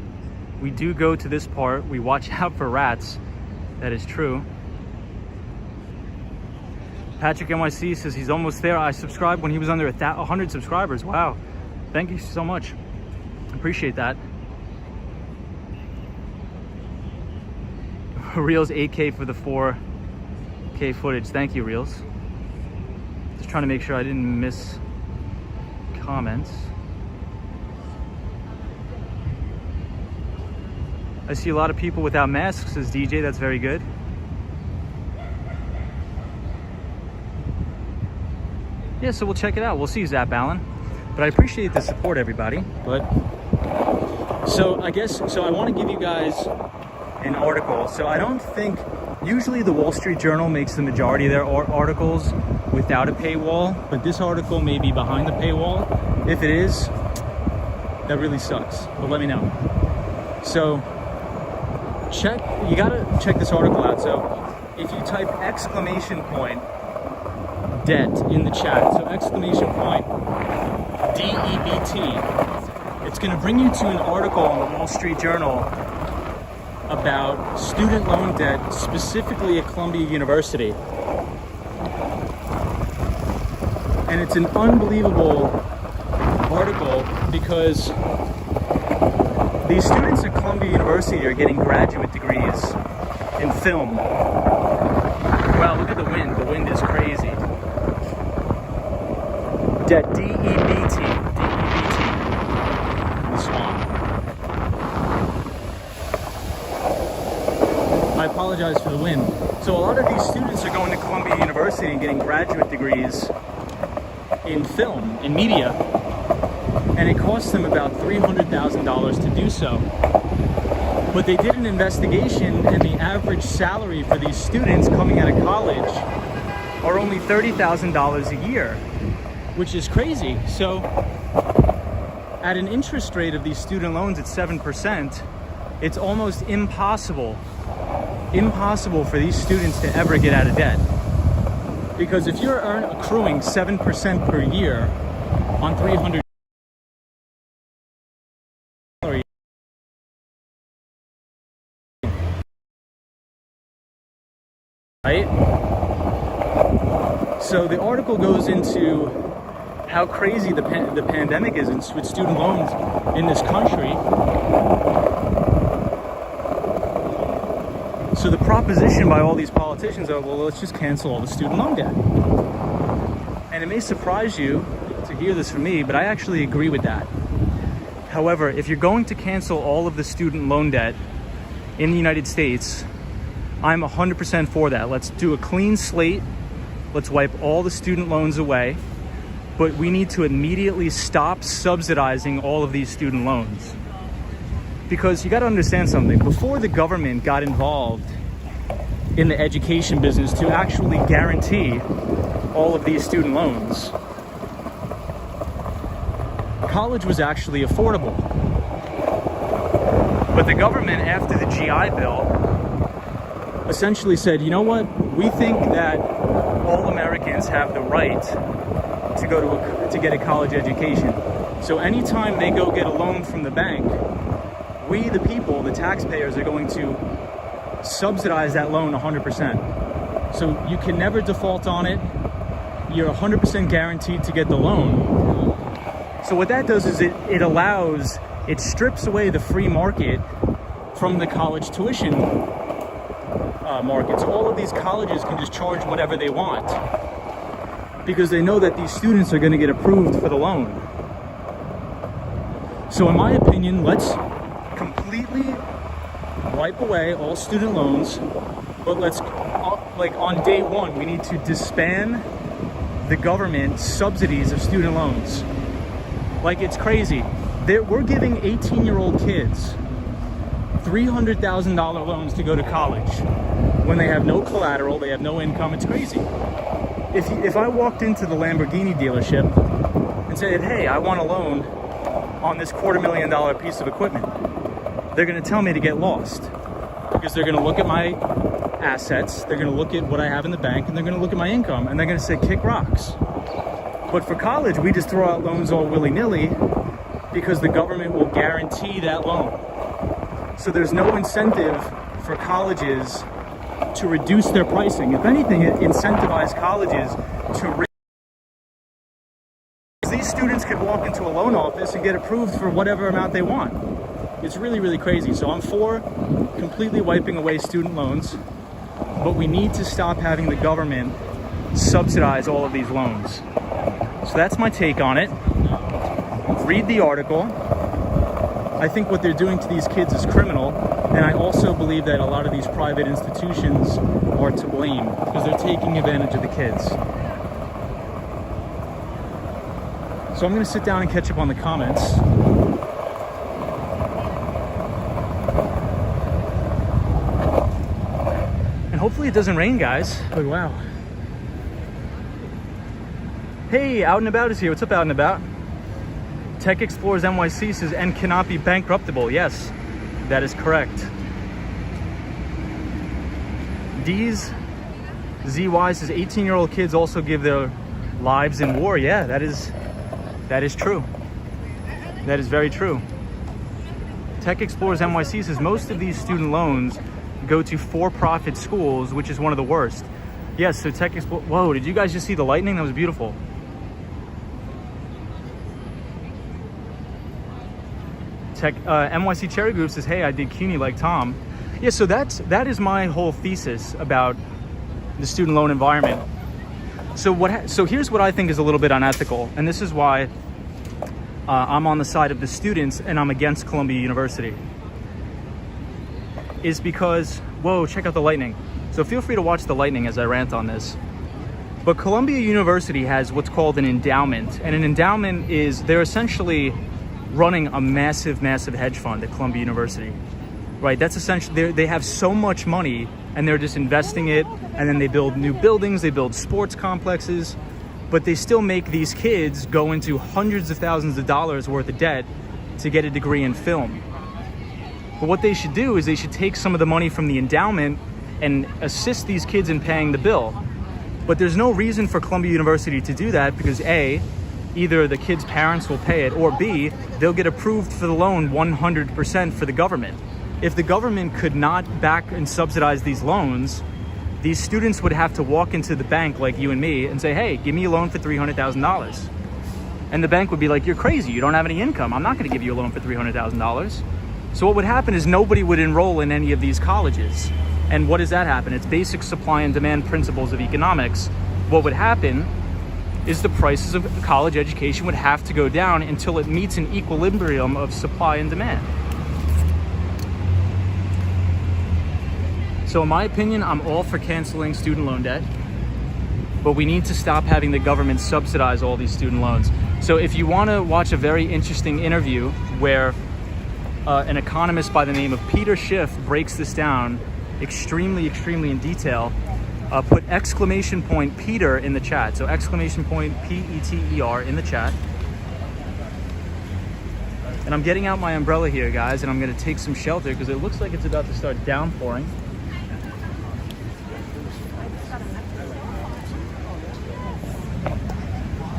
we do go to this part, we watch out for rats. That is true. Patrick NYC says he's almost there. I subscribed when he was under 100 subscribers. Wow. Thank you so much. Appreciate that. Reels 8K for the 4K footage. Thank you, Reels. Just trying to make sure I didn't miss comments. I see a lot of people without masks, says DJ. That's very good. Yeah, so we'll check it out. We'll see, Zap Allen. But I appreciate the support, everybody. But so I want to give you guys an article. So I don't think, usually the Wall Street Journal makes the majority of their articles without a paywall, but this article may be behind the paywall. If it is, that really sucks, but let me know. So you gotta check this article out. So if you type !debt in the chat, so !DEBT, it's gonna bring you to an article in the Wall Street Journal about student loan debt, specifically at Columbia University. And it's an unbelievable article because these students at Columbia University are getting graduate degrees in film. Wow, look at the wind. The wind is crazy. Debt, D-E-B-T. The swamp. I apologize for the wind. So a lot of these students are going to Columbia University and getting graduate degrees in film, in media, and it costs them about $300,000 to do so. But they did an investigation, and the average salary for these students coming out of college are only $30,000 a year, which is crazy. So at an interest rate of these student loans at 7%, it's almost impossible for these students to ever get out of debt. Because if you're accruing 7% per year on $300, right? So the article goes into how crazy the pandemic is with student loans in this country. So the proposition by all these politicians are, well, let's just cancel all the student loan debt. And it may surprise you to hear this from me, but I actually agree with that. However, if you're going to cancel all of the student loan debt in the United States, I'm 100% for that. Let's do a clean slate. Let's wipe all the student loans away. But we need to immediately stop subsidizing all of these student loans. Because you got to understand something. Before the government got involved in the education business to actually guarantee all of these student loans, college was actually affordable. But the government, after the GI Bill, essentially said, you know what? We think that all Americans have the right to go to get a college education. So anytime they go get a loan from the bank, we, the people, the taxpayers, are going to subsidize that loan 100%. So you can never default on it. You're 100% guaranteed to get the loan. So what that does is it strips away the free market from the college tuition market. So all of these colleges can just charge whatever they want because they know that these students are going to get approved for the loan. So in my opinion, let's completely wipe away all student loans, but let's, like on day one, we need to disband the government subsidies of student loans. Like, it's crazy. We're giving 18-year-old kids $300,000 loans to go to college when they have no collateral, they have no income. It's crazy. If I walked into the Lamborghini dealership and said, hey, I want a loan on this $250,000 piece of equipment, they're going to tell me to get lost because they're going to look at my assets, they're going to look at what I have in the bank, and they're going to look at my income, and they're going to say, kick rocks. But for college, we just throw out loans all willy-nilly because the government will guarantee that loan. So there's no incentive for colleges to reduce their pricing. If anything, it incentivizes colleges to these students could walk into a loan office and get approved for whatever amount they want. It's really, really crazy. So I'm for completely wiping away student loans, but we need to stop having the government subsidize all of these loans. So that's my take on it. Read the article. I think what they're doing to these kids is criminal, and I also believe that a lot of these private institutions are to blame because they're taking advantage of the kids. So I'm going to sit down and catch up on the comments. And hopefully it doesn't rain, guys. Oh, wow. Hey, Out and About is here. What's up, Out and About? Tech Explorers NYC says, and cannot be bankruptable. Yes, that is correct. D's ZY says, 18-year-old kids also give their lives in war. Yeah, that is true. That is very true. Tech Explorers NYC says, most of these student loans go to for-profit schools, which is one of the worst. Yes, so Tech Explorers, whoa, did you guys just see the lightning? That was beautiful. NYC Cherry Group says, hey, I did CUNY like Tom. Yeah, so that is my whole thesis about the student loan environment. So here's what I think is a little bit unethical, and this is why I'm on the side of the students and I'm against Columbia University. Is because, whoa, check out the lightning. So feel free to watch the lightning as I rant on this. But Columbia University has what's called an endowment, and an endowment is they're essentially running a massive hedge fund at Columbia University, right? That's essentially, they have so much money and they're just investing it, and then they build new buildings, they build sports complexes, but they still make these kids go into hundreds of thousands of dollars worth of debt to get a degree in film. But what they should do is they should take some of the money from the endowment and assist these kids in paying the bill. But there's no reason for Columbia University to do that because A, either the kids' parents will pay it, or B, they'll get approved for the loan 100% for the government. If the government could not back and subsidize these loans, these students would have to walk into the bank like you and me and say, hey, give me a loan for $300,000. And the bank would be like, you're crazy, you don't have any income. I'm not gonna give you a loan for $300,000. So what would happen is nobody would enroll in any of these colleges. And what does that happen? It's basic supply and demand principles of economics. What would happen is the prices of college education would have to go down until it meets an equilibrium of supply and demand. So in my opinion, I'm all for canceling student loan debt, but we need to stop having the government subsidize all these student loans. So if you want to watch a very interesting interview where an economist by the name of Peter Schiff breaks this down extremely in detail, put exclamation point Peter in the chat. So exclamation point P-E-T-E-R in the chat. And I'm getting out my umbrella here, guys, and I'm gonna take some shelter because it looks like it's about to start downpouring.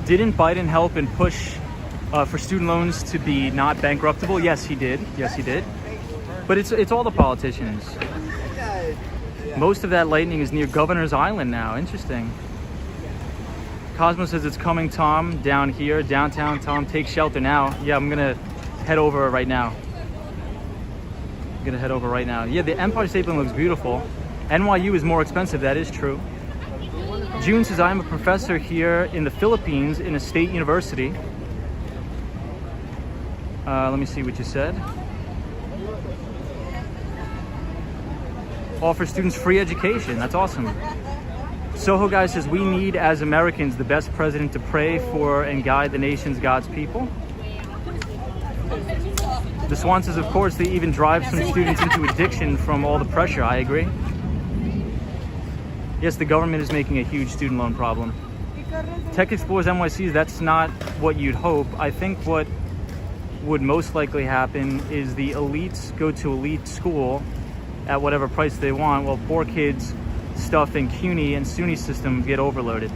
Didn't Biden help and push for student loans to be not bankruptable? Yes, he did. Yes, he did. But it's all the politicians. Most of that lightning is near Governor's Island now. Interesting. Cosmo says it's coming, Tom, down here, downtown. Tom, take shelter now. Yeah, I'm gonna head over right now. Yeah, the Empire State Building looks beautiful. NYU is more expensive, that is true. June says, I'm a professor here in the Philippines in a state university. Let me see what you said. Offer students free education. That's awesome. Soho Guy says, we need as Americans the best president to pray for and guide the nation's God's people. The Swan says, of course, they even drive some students into addiction from all the pressure. I agree. Yes, the government is making a huge student loan problem. Tech Explorers NYC, that's not what you'd hope. I think what would most likely happen is the elites go to elite school at whatever price they want, while poor kids stuff in CUNY and SUNY systems get overloaded.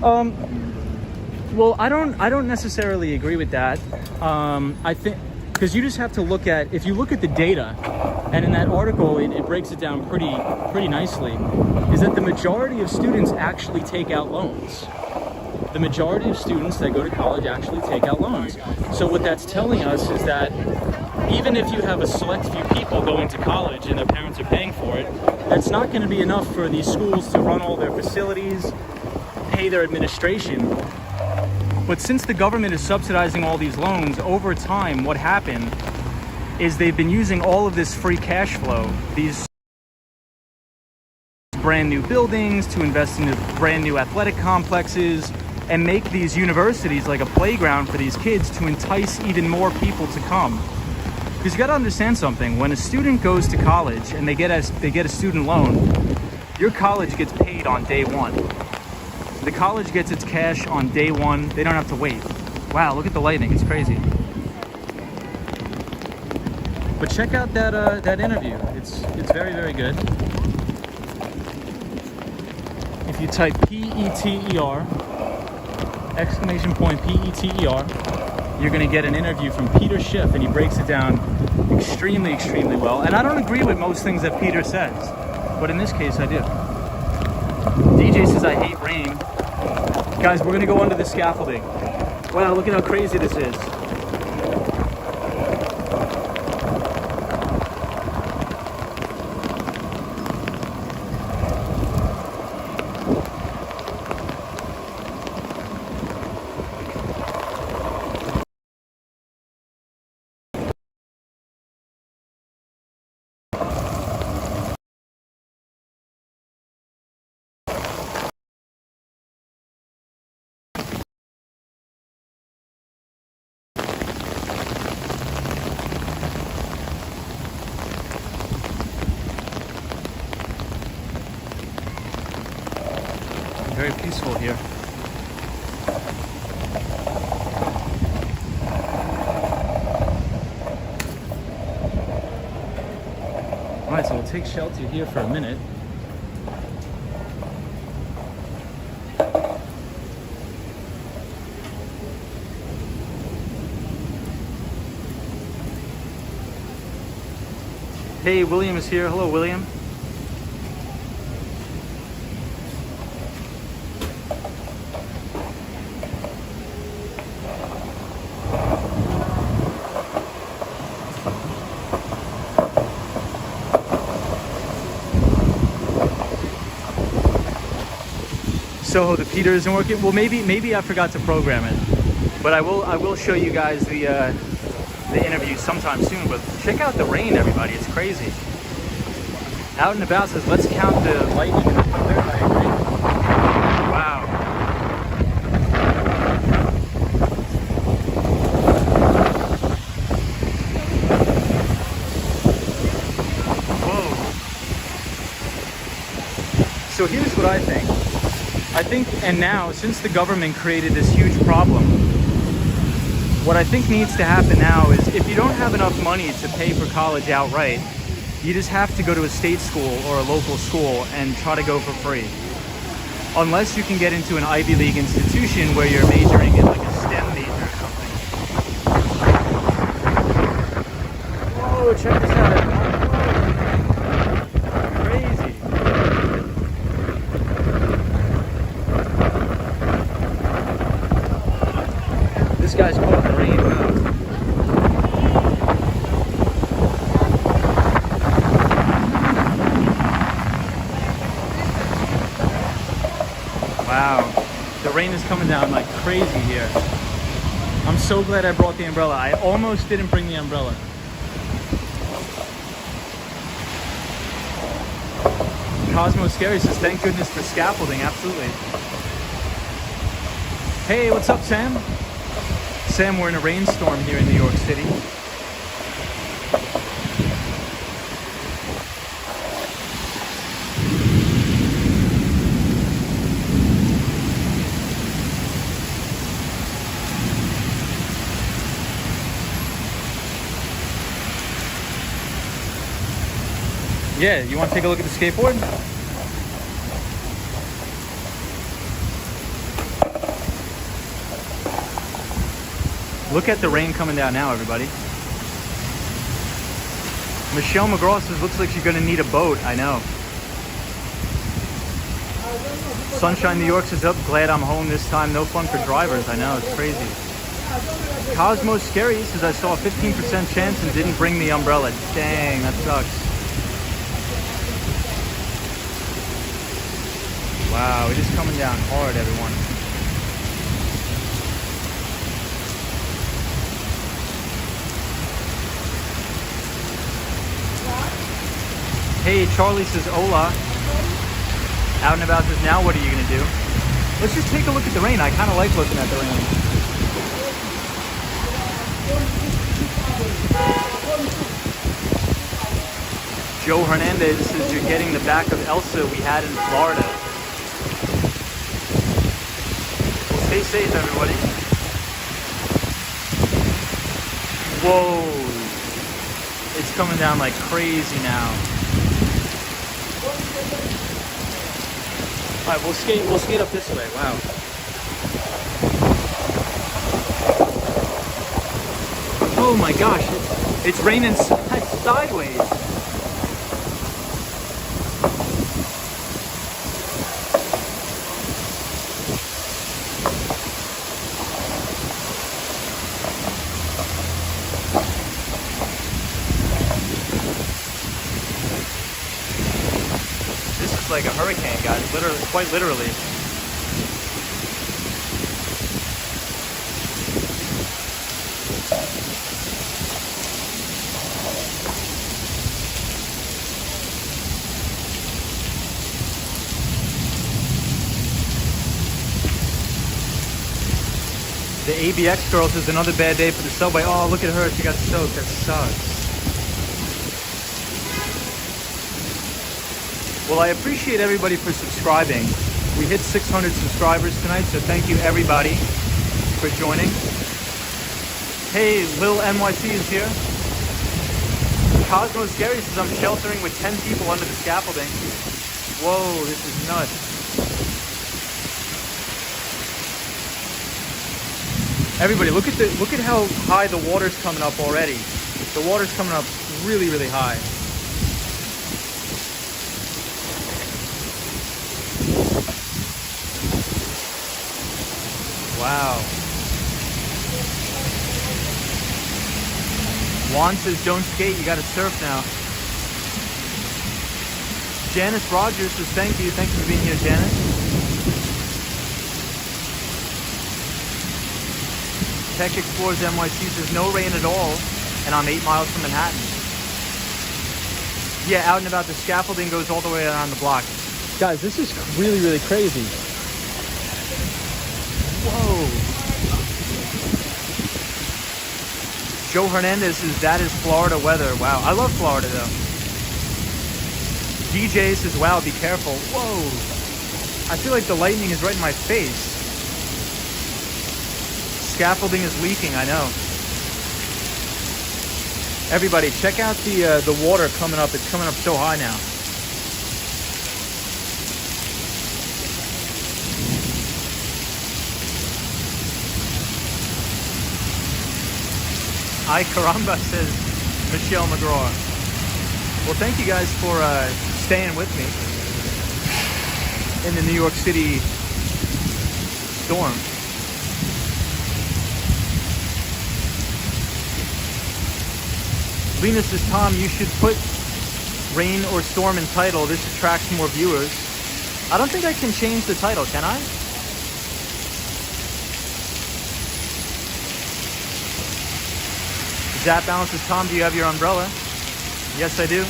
Well, I don't necessarily agree with that. I think, because you just have to look at, if you look at the data, and in that article it breaks it down pretty nicely, is that the majority of students actually take out loans. The majority of students that go to college actually take out loans. So what that's telling us is that even if you have a select few people going to college and their parents are paying for it, that's not going to be enough for these schools to run all their facilities, pay their administration. But since the government is subsidizing all these loans, over time, what happened is they've been using all of this free cash flow, these brand new buildings, to invest in brand new athletic complexes, and make these universities like a playground for these kids to entice even more people to come. Because you got to understand something. When a student goes to college and they get a student loan, your college gets paid on day one. The college gets its cash on day one. They don't have to wait. Wow, look at the lightning. It's crazy. But check out that interview. It's very good. If you type P-E-T-E-R, exclamation point P-E-T-E-R, you're going to get an interview from Peter Schiff, and he breaks it down extremely well. And I don't agree with most things that Peter says, but in this case I do. DJ says, I hate rain. Guys, we're going to go under the scaffolding. Wow, look at how crazy this is. Very peaceful here. All right, so we'll take shelter here for a minute. Hey, William is here. Hello, William. Soho, the Peter isn't working. Well, maybe I forgot to program it, but I will show you guys the interview sometime soon. But check out the rain, everybody. It's crazy. Out and About says, let's count the lightning and the thunder. I agree. Wow. Whoa. So here's what I think. And now, since the government created this huge problem, what I think needs to happen now is if you don't have enough money to pay for college outright, you just have to go to a state school or a local school and try to go for free. Unless you can get into an Ivy League institution where you're majoring in like a STEM major or something. Whoa, check this out, everyone. Crazy. This guy's caught in the rain. Wow, the rain is coming down like crazy here. I'm so glad I brought the umbrella. I almost didn't bring the umbrella. Cosmo Scary says, thank goodness for scaffolding. Absolutely. Hey, what's up, Sam? Sam, we're in a rainstorm here in New York City. Yeah, you want to take a look at the skateboard? Look at the rain coming down now, everybody. Michelle McGraw says, looks like you're going to need a boat. I know. Sunshine New York says, glad I'm home this time. No fun for drivers. I know, it's crazy. Cosmo Scary says, I saw a 15% chance and didn't bring the umbrella. Dang, that sucks. Wow, it is coming down hard, everyone. Hey, Charlie says, hola. Out and About says, now what are you going to do? Let's just take a look at the rain. I kind of like looking at the rain. Joe Hernandez says, you're getting the back of Elsa we had in Florida. Stay safe, everybody. Whoa. It's coming down like crazy now. All right, we'll skate up this way. Wow. Oh my gosh, it's raining sideways. Like a hurricane, guys, literally, quite literally. The ABX girl says another bad day for the subway. Oh, look at her, she got soaked. That sucks. Well, I appreciate everybody for subscribing. We hit 600 subscribers tonight, so thank you everybody for joining. Hey, Lil NYC is here. Cosmo Scary says, I'm sheltering with 10 people under the scaffolding. Whoa, this is nuts. Everybody, look at how high the water's coming up already. The water's coming up really, really high. Wow. Juan says, don't skate, you gotta surf now. Janice Rogers says, thank you for being here, Janice. Tech Explorers NYC says, no rain at all, and I'm 8 miles from Manhattan. Yeah, out and about. The scaffolding goes all the way around the block. Guys, this is really, really crazy. Whoa. Joe Hernandez says that is Florida weather. Wow, I love Florida though. DJ says, wow, be careful. Whoa. I feel like the lightning is right in my face. Scaffolding is leaking, I know. Everybody, check out the water coming up. It's coming up so high now. Ay caramba, says Michelle McGraw. Well, thank you guys for staying with me in the New York City storm. Lena says, Tom, you should put rain or storm in title. This attracts more viewers. I don't think I can change the title, can I? Zap Balance says, Tom, do you have your umbrella? Yes, I do.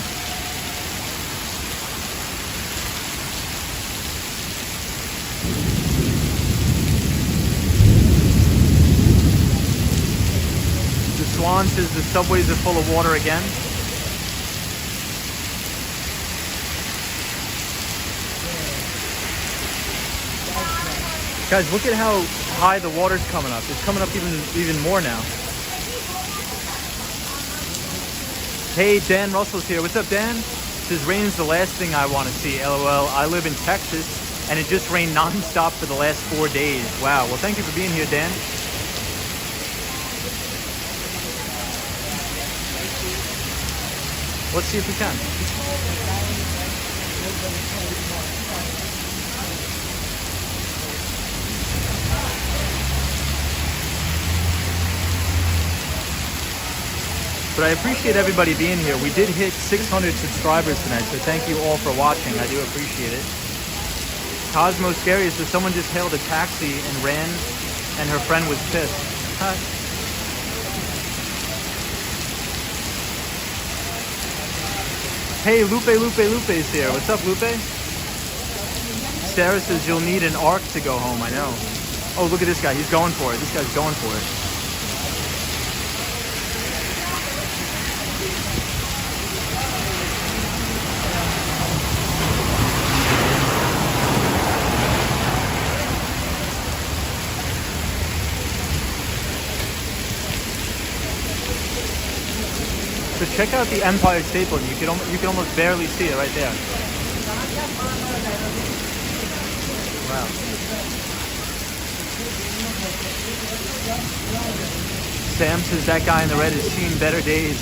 Swan says the subways are full of water again. Guys, look at how high the water's coming up. It's coming up even more now. Hey, Dan Russell's here. What's up, Dan? Says rain's the last thing I want to see. LOL. I live in Texas and it just rained non-stop for the last 4 days. Wow. Well, thank you for being here, Dan. Let's see if we can. But I appreciate everybody being here. We did hit 600 subscribers tonight, so thank you all for watching. I do appreciate it. Cosmo Scary says someone just hailed a taxi and ran, and her friend was pissed. Huh? Hey, Lupe is here. What's up, Lupe? Sarah says you'll need an arc to go home. I know. Oh, look at this guy. He's going for it. This guy's going for it. So check out the Empire State Building. You can almost barely see it right there. Wow. Sam says that guy in the red has seen better days.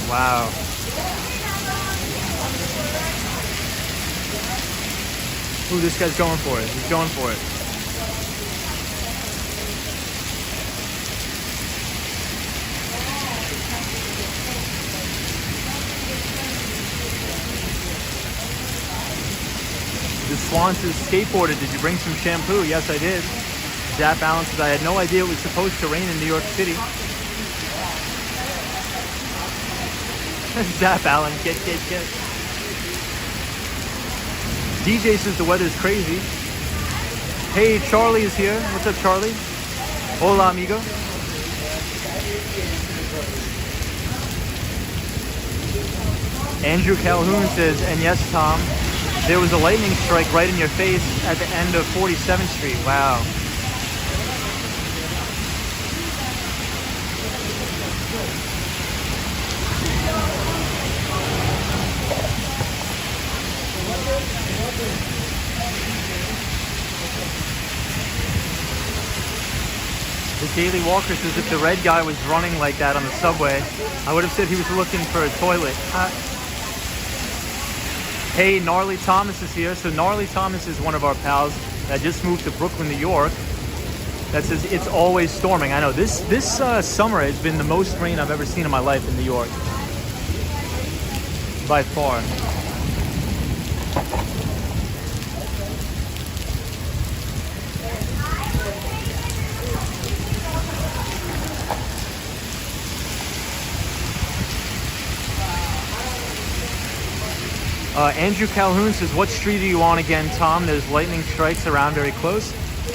Wow. Ooh, this guy's going for it. He's going for it. The Swan says, skateboarded. Did you bring some shampoo? Yes, I did. Zap Allen says, I had no idea it was supposed to rain in New York City. Zap Allen, get. DJ says the weather's crazy. Hey, Charlie is here. What's up, Charlie? Hola, amigo. Andrew Calhoun says, and yes, Tom, there was a lightning strike right in your face at the end of 47th Street. Wow. The Daily Walker says if the red guy was running like that on the subway, I would have said he was looking for a toilet. Hey, Gnarly Thomas is here. So Gnarly Thomas is one of our pals that just moved to Brooklyn, New York. That says it's always storming. I know this summer has been the most rain I've ever seen in my life in New York, by far. Andrew Calhoun says, what street are you on again, Tom? There's lightning strikes around very close.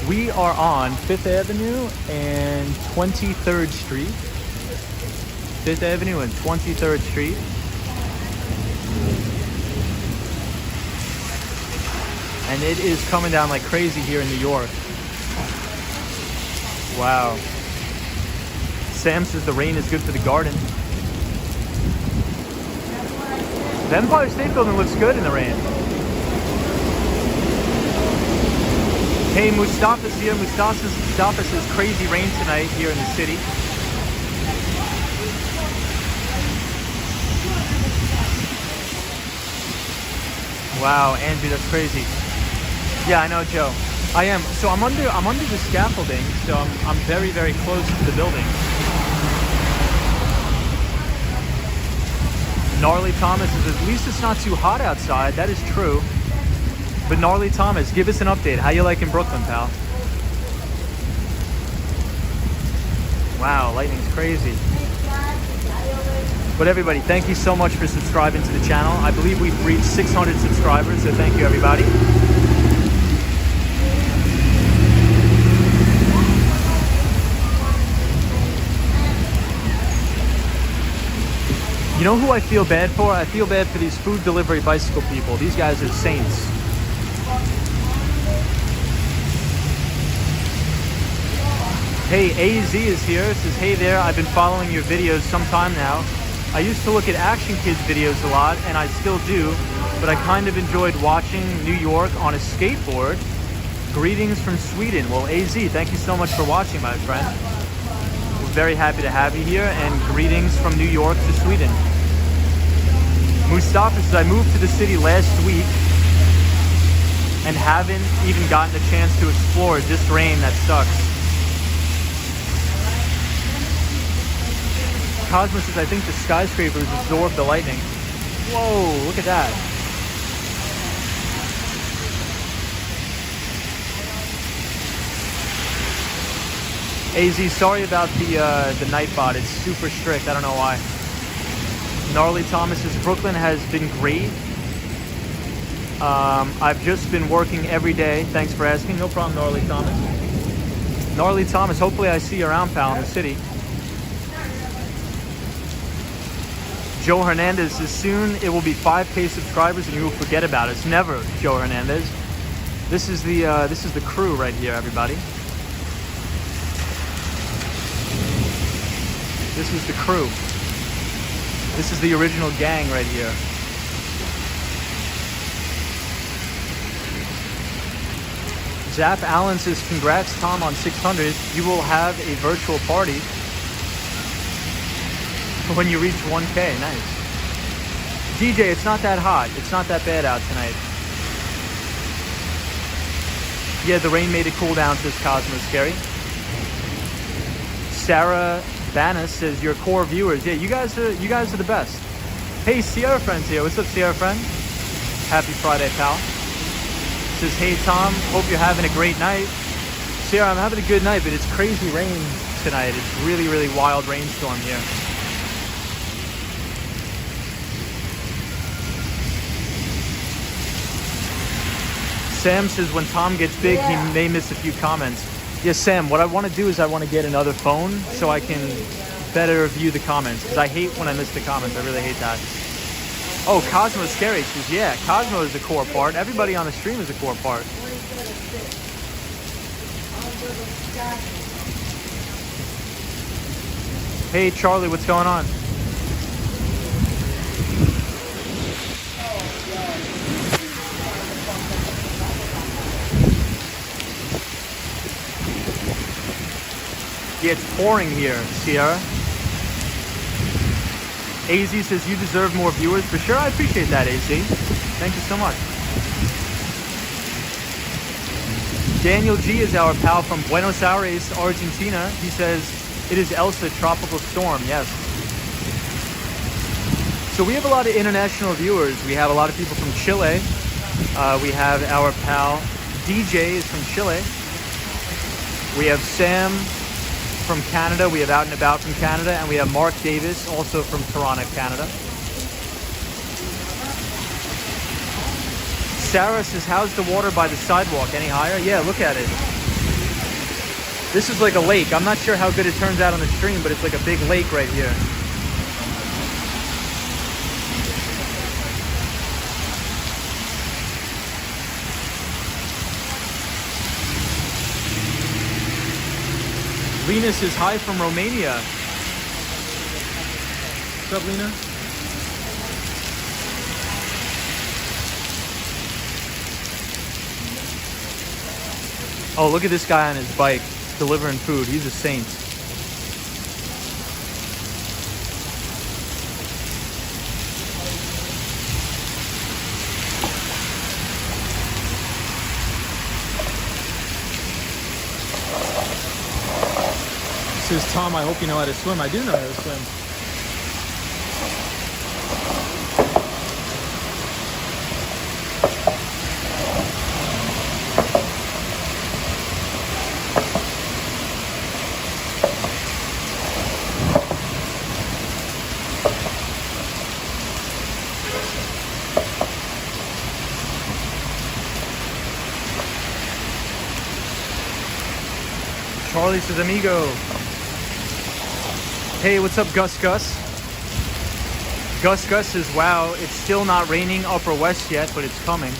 We are on 5th Avenue and 23rd Street. 5th Avenue and 23rd Street. And it is coming down like crazy here in New York. Wow. Sam says the rain is good for the garden. The Empire State Building looks good in the rain. Hey, Mustafa's here. Mustafa says crazy rain tonight here in the city. Wow, Andrew, that's crazy. Yeah, I know, Joe. I am. So I'm under the scaffolding, so I'm very, very close to the building. Gnarly Thomas says, at least it's not too hot outside. That is true. But Gnarly Thomas, give us an update. How you liking Brooklyn, pal? Wow, lightning's crazy. But everybody, thank you so much for subscribing to the channel. I believe we've reached 600 subscribers, so thank you, everybody. You know who I feel bad for? I feel bad for these food delivery bicycle people. These guys are saints. Hey, AZ is here. It says, hey there, I've been following your videos some time now. I used to look at Action Kids videos a lot, and I still do, but I kind of enjoyed watching New York on a skateboard. Greetings from Sweden. Well, AZ, thank you so much for watching, my friend. We're very happy to have you here, and greetings from New York to Sweden. Mustafa says, I moved to the city last week and haven't even gotten a chance to explore. This rain, that sucks. Cosmos says, I think the skyscrapers absorb the lightning. Whoa, look at that. AZ, sorry about the Nightbot. It's super strict. I don't know why. Gnarly Thomas says, Brooklyn has been great. I've just been working every day. Thanks for asking. No problem, Gnarly Thomas. Gnarly Thomas, hopefully I see you around, pal, in the city. Joe Hernandez says, soon it will be 5K subscribers and you will forget about us. Never, Joe Hernandez. This is the crew right here, everybody. This is the crew. This is the original gang right here. Zap Allen says, congrats, Tom, on 600. You will have a virtual party when you reach 1K. Nice. DJ, it's not that hot. It's not that bad out tonight. Yeah, the rain made it cool down, says Cosmos Scary. Sarah Bannis says, your core viewers. Yeah, you guys are the best. Hey, Sierra Friend's here. What's up, Sierra Friend? Happy Friday, pal. Says, hey, Tom, hope you're having a great night. Sierra, I'm having a good night, but it's crazy rain tonight. It's really, really wild rainstorm here. Sam says, when Tom gets big, he may miss a few comments. Yes, Sam, what I want to do is I want to get another phone so I can better view the comments, because I hate when I miss the comments. I really hate that. Oh, Cosmo Scary says, yeah, Cosmo is a core part. Everybody on the stream is a core part. Hey, Charlie, what's going on? Yeah, it's pouring here, Sierra. AZ says, you deserve more viewers. For sure, I appreciate that, AZ. Thank you so much. Daniel G is our pal from Buenos Aires, Argentina. He says, it is Elsa, tropical storm. Yes. So we have a lot of international viewers. We have a lot of people from Chile. We have our pal DJ is from Chile. We have Sam from Canada. We have Out and About from Canada, and we have Mark Davis also from Toronto, Canada. Sarah says, how's the water by the sidewalk? Any higher? Yeah, look at it. This is like a lake. I'm not sure how good it turns out on the stream, but it's like a big lake right here. Lena says hi from Romania. What's up, Lena? Oh, look at this guy on his bike delivering food. He's a saint. This is Tom. I hope you know how to swim. I do know how to swim. Charlie says, amigo. Hey, what's up, Gus? Gus says, wow, it's still not raining Upper West yet, but it's coming.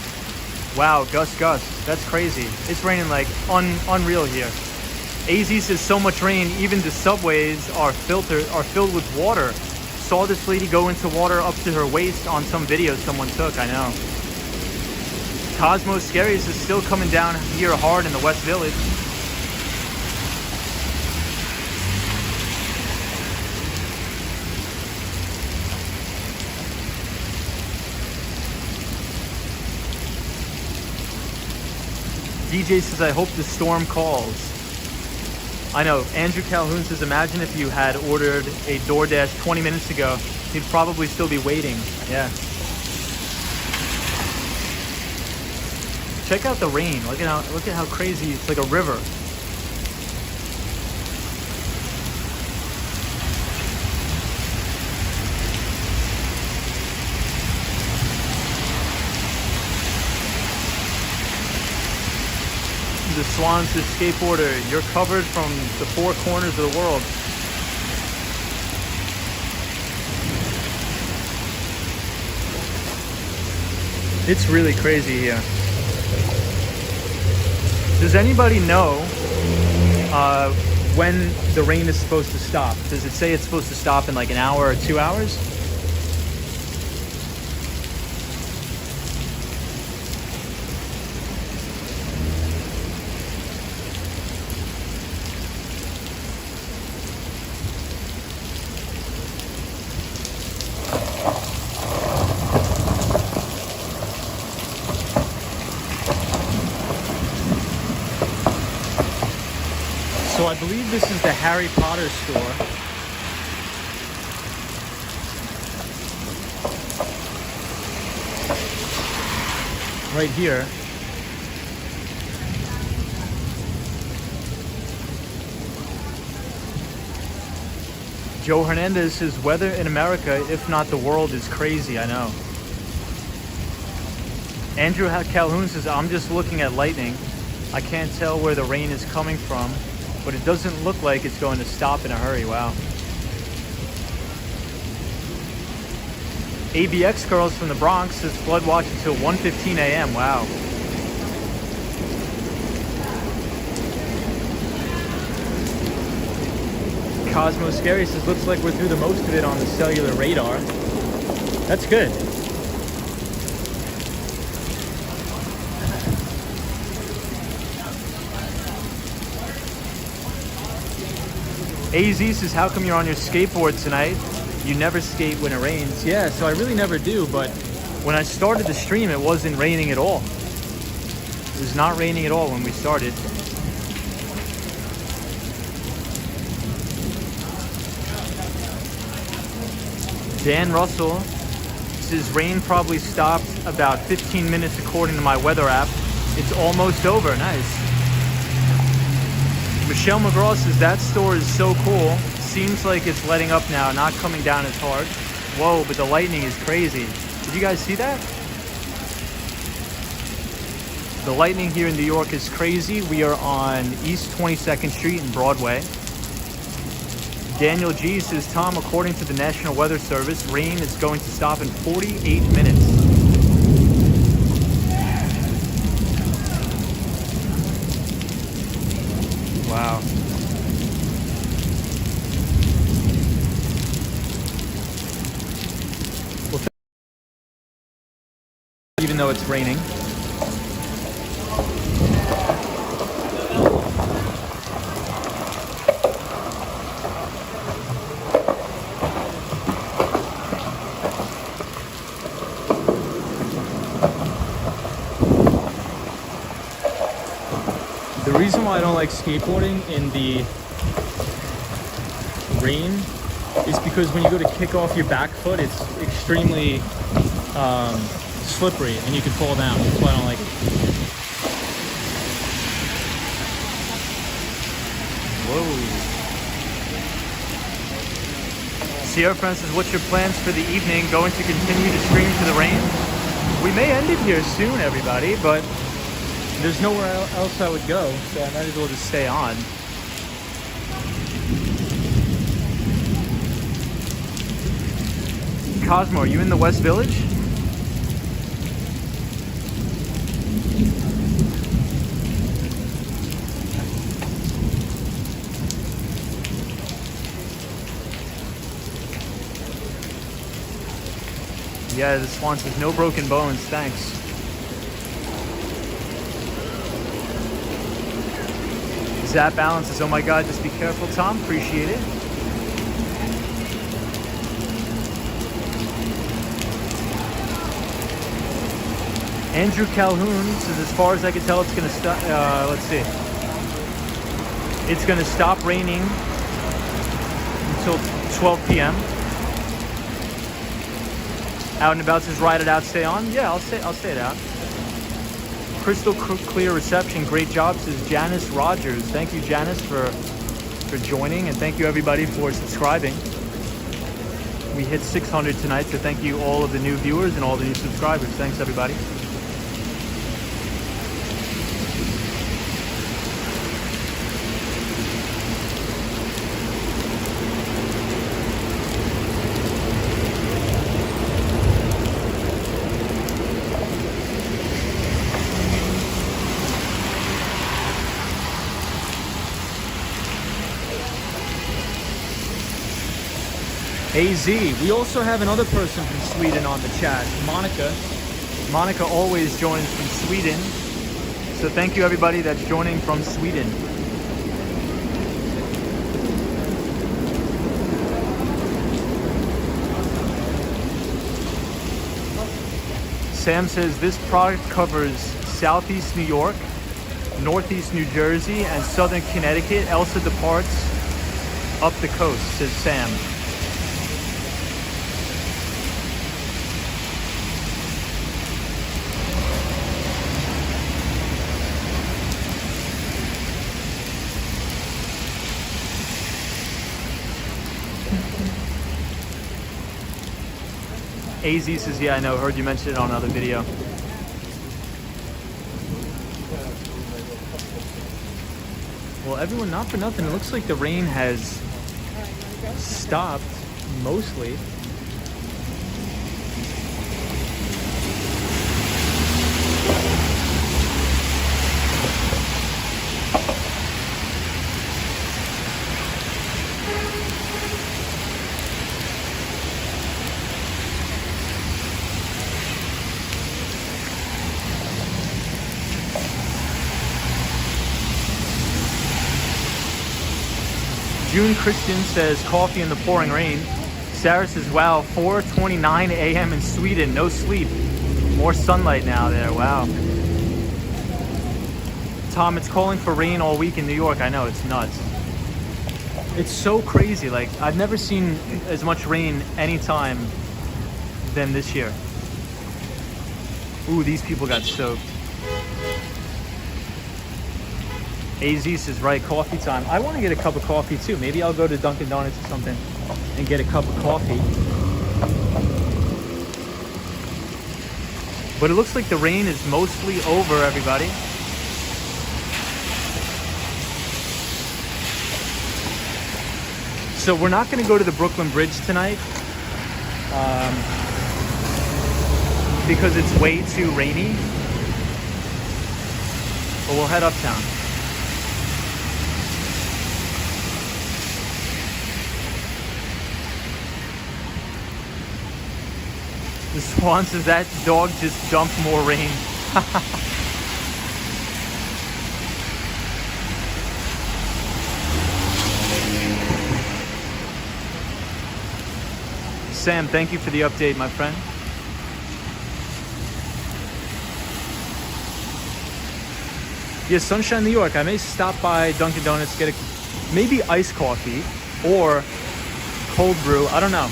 Wow, Gus, that's crazy. It's raining like unreal here. AZ says, so much rain, even the subways are filled with water. Saw this lady go into water up to her waist on some video someone took, I know. Cosmo Scariest is still coming down here hard in the West Village. DJ says, I hope the storm calls. I know. Andrew Calhoun says, imagine if you had ordered a DoorDash 20 minutes ago. You'd probably still be waiting. Yeah. Check out the rain. Look at how crazy. It's like a river. The Swan says, skateboarder, you're covered from the four corners of the world. It's really crazy here. Does anybody know when the rain is supposed to stop? Does it say it's supposed to stop in like an hour or 2 hours? So I believe this is the Harry Potter store. Right here. Joe Hernandez says, weather in America, if not the world, is crazy. I know. Andrew Calhoun says, I'm just looking at lightning. I can't tell where the rain is coming from, but it doesn't look like it's going to stop in a hurry. Wow. ABX Girls from the Bronx says, flood watch until 1:15 a.m. Wow. Cosmo Scary says, looks like we're through the most of it on the cellular radar. That's good. AZ says, how come you're on your skateboard tonight? You never skate when it rains. Yeah, so I really never do, but when I started the stream, it wasn't raining at all. It was not raining at all when we started. Dan Russell says, rain probably stopped about 15 minutes according to my weather app. It's almost over. Nice. Michelle McGraw says, that store is so cool. Seems like it's letting up now, not coming down as hard. Whoa, but the lightning is crazy. Did you guys see that? The lightning here in New York is crazy. We are on East 22nd Street in Broadway. Daniel G says, Tom, according to the National Weather Service, rain is going to stop in 48 minutes. Wow. Well, even though it's raining. The reason why I don't like skateboarding in the rain is because when you go to kick off your back foot, it's extremely slippery and you can fall down. That's why I don't like it. Whoa. Sierra Francis, what's your plans for the evening? Going to continue to stream to the rain? We may end it here soon, everybody, but there's nowhere else I would go, so I might as well just stay on. Cosmo, are you in the West Village? Yeah, the Swan says no broken bones, thanks. Zap Balance says, oh my God, just be careful, Tom. Appreciate it. Andrew Calhoun says, as far as I can tell, it's going to stop. Let's see. It's going to stop raining until 12 p.m. Out and About says, ride it out, stay on. Yeah, I'll stay it out. Crystal clear reception, great job, says Janice Rogers. Thank you, Janice, for joining, and thank you everybody for subscribing. We hit 600 tonight, so thank you all of the new viewers and all the new subscribers. Thanks everybody. AZ. We also have another person from Sweden on the chat, Monica. Monica always joins from Sweden. So thank you everybody that's joining from Sweden. Sam says this product covers Southeast New York, Northeast New Jersey, and Southern Connecticut. Elsa departs up the coast, says Sam. AZ says, yeah, I know, heard you mention it on another video. Well, everyone, not for nothing, it looks like the rain has stopped, mostly. June Christian says, coffee in the pouring rain. Sarah says, wow, 4:29 a.m. in Sweden, no sleep. More sunlight now there, wow. Tom, it's calling for rain all week in New York. I know, it's nuts. It's so crazy. Like, I've never seen as much rain any time than this year. Ooh, these people got soaked. AZ says, right, coffee time. I want to get a cup of coffee too. Maybe I'll go to Dunkin' Donuts or something and get a cup of coffee. But it looks like the rain is mostly over, everybody. So we're not going to go to the Brooklyn Bridge tonight because it's way too rainy. But we'll head uptown. The Swan says that dog just dumped more rain. Sam, thank you for the update, my friend. Yeah, Sunshine, New York. I may stop by Dunkin' Donuts, get maybe iced coffee or cold brew. I don't know.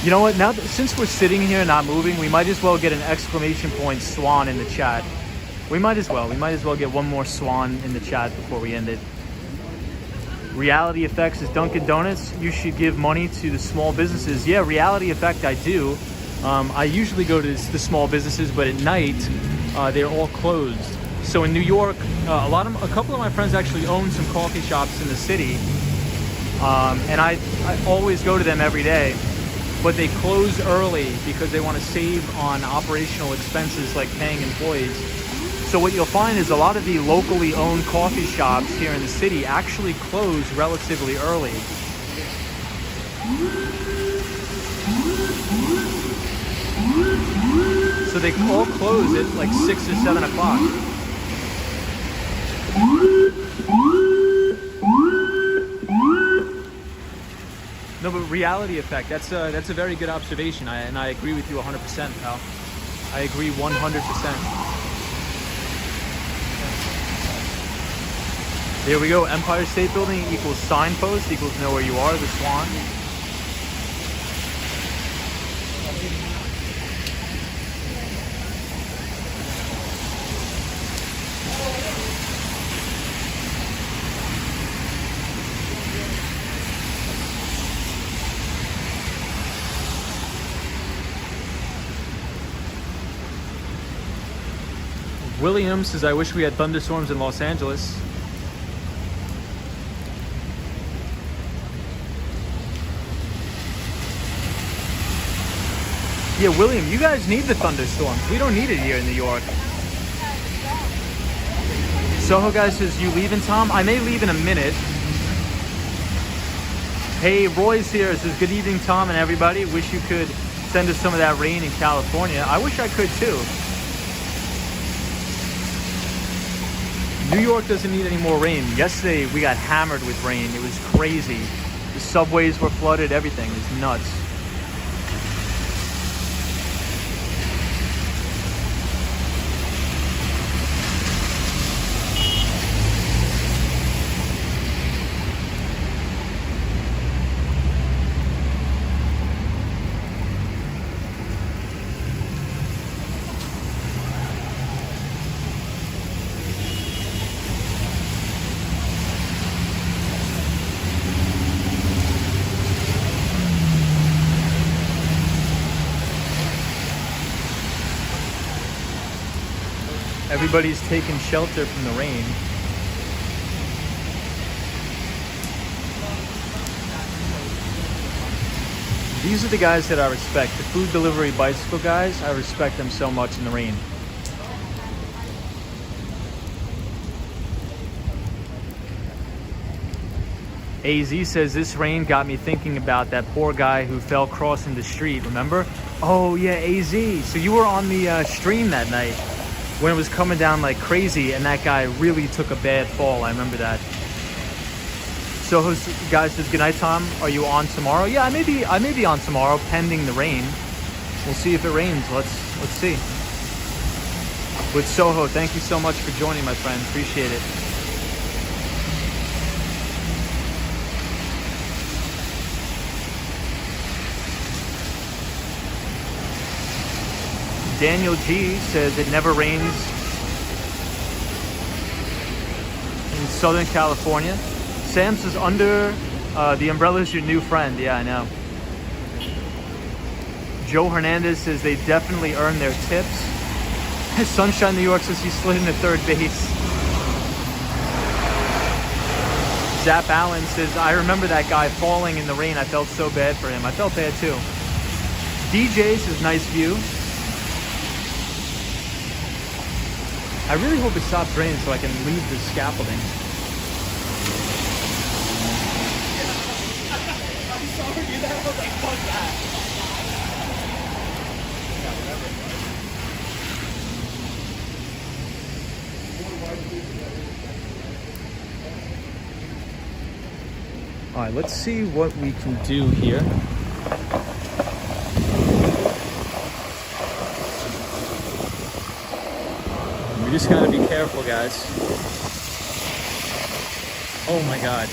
You know what? Now, since we're sitting here not moving, we might as well get an exclamation point Swan in the chat. We might as well. We might as well get one more Swan in the chat before we end it. Reality Effects is Dunkin' Donuts. You should give money to the small businesses. Yeah, Reality Effect, I do. I usually go to the small businesses, but at night they're all closed. So in New York, a couple of my friends actually own some coffee shops in the city, and I always go to them every day. But they close early because they want to save on operational expenses like paying employees. So what you'll find is a lot of the locally owned coffee shops here in the city actually close relatively early. So they all close at like 6 or 7 o'clock. No, but Reality Effect, that's a very good observation, and I agree with you 100%, pal. I agree 100%. There we go. Empire State Building equals signpost equals know where you are, the Swan. William says, I wish we had thunderstorms in Los Angeles. Yeah, William, you guys need the thunderstorms. We don't need it here in New York. Soho guy says, you leaving, Tom? I may leave in a minute. Hey, Roy's here. Says, good evening, Tom and everybody. Wish you could send us some of that rain in California. I wish I could too. New York doesn't need any more rain. Yesterday, we got hammered with rain. It was crazy. The subways were flooded. Everything was nuts. Everybody's taking shelter from the rain. These are the guys that I respect. The food delivery bicycle guys, I respect them so much in the rain. AZ says, this rain got me thinking about that poor guy who fell crossing the street, remember? Oh yeah, AZ. So you were on the stream that night when it was coming down like crazy, and that guy really took a bad fall. I remember that. So guys says, good night, Tom. Are you on tomorrow? Yeah, I may be on tomorrow, pending the rain. We'll see if it rains. Let's see. With Soho, thank you so much for joining, my friend. Appreciate it. Daniel G says it never rains in Southern California. Sam says under the umbrella is your new friend. Yeah, I know. Joe Hernandez says they definitely earn their tips. Sunshine New York says he slid into third base. Zap Allen says, I remember that guy falling in the rain. I felt so bad for him. I felt bad too. DJ says, nice view. I really hope it stops raining so I can leave the scaffolding. I'm sorry, dude. That was like, fuck that. All right, let's see what we can do here. We just gotta be careful, guys. Oh my God.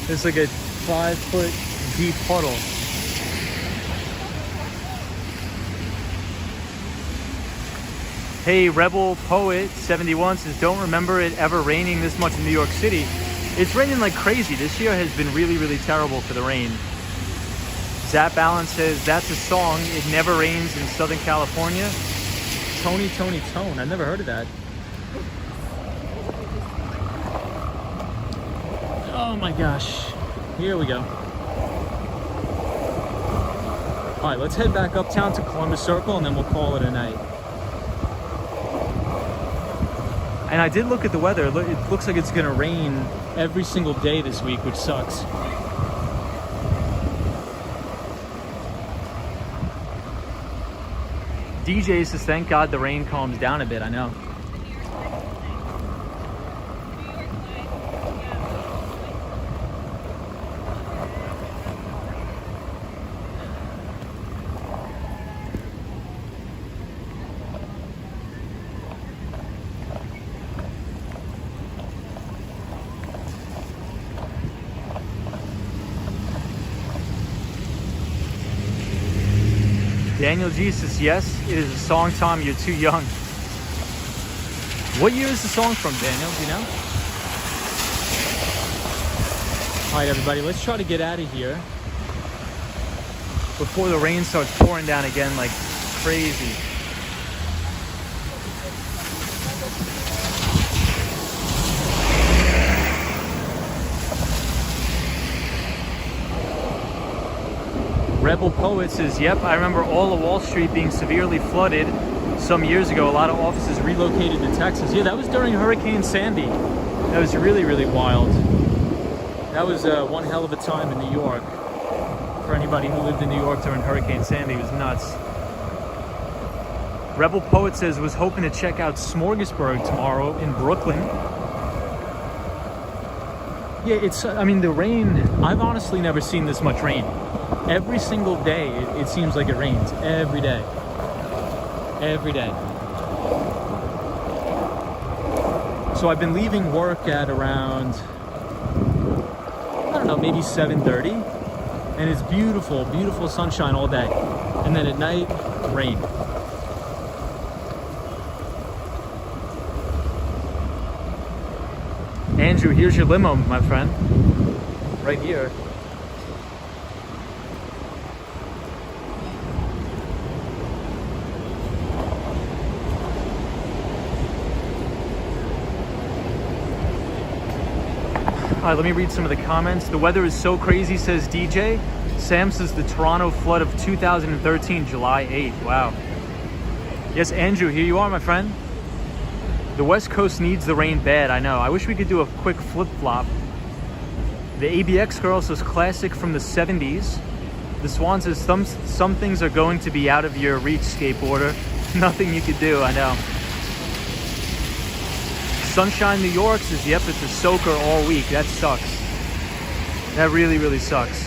There's like a 5-foot deep puddle. Hey, Rebel Poet 71 says, don't remember it ever raining this much in New York City. It's raining like crazy. This year has been really, really terrible for the rain. Zap Allen says, that's a song. It never rains in Southern California. Tony, Tony, Tone. I've never heard of that. Oh my gosh. Here we go. All right, let's head back uptown to Columbus Circle and then we'll call it a night. And I did look at the weather. It looks like it's gonna rain every single day this week, which sucks. DJ says, thank God the rain calms down a bit. I know. Daniel G says, yes, it is a song, Tom, you're too young. What year is the song from, Daniel? Do you know? All right, everybody, let's try to get out of here before the rain starts pouring down again like crazy. Rebel Poet says, yep, I remember all of Wall Street being severely flooded some years ago. A lot of offices relocated to Texas. Yeah, that was during Hurricane Sandy. That was really, really wild. That was one hell of a time in New York. For anybody who lived in New York during Hurricane Sandy, it was nuts. Rebel Poet says, was hoping to check out Smorgasburg tomorrow in Brooklyn. Yeah, it's, I mean, the rain, I've honestly never seen this much rain. Every single day, it seems like it rains. Every day. Every day. So I've been leaving work at around, I don't know, maybe 7:30. And it's beautiful, beautiful sunshine all day. And then at night, rain. Andrew, here's your limo, my friend. Right here. All right, let me read some of the comments. The weather is so crazy, says DJ. Sam says the Toronto flood of 2013, July 8th. Wow. Yes, Andrew, here you are, my friend. The West Coast needs the rain bad, I know. I wish we could do a quick flip-flop. The ABX girl says classic from the 70s. The Swan says some things are going to be out of your reach, skateboarder. Nothing you could do, I know. Sunshine New York says, yep, it's a soaker all week. That sucks. That really, really sucks.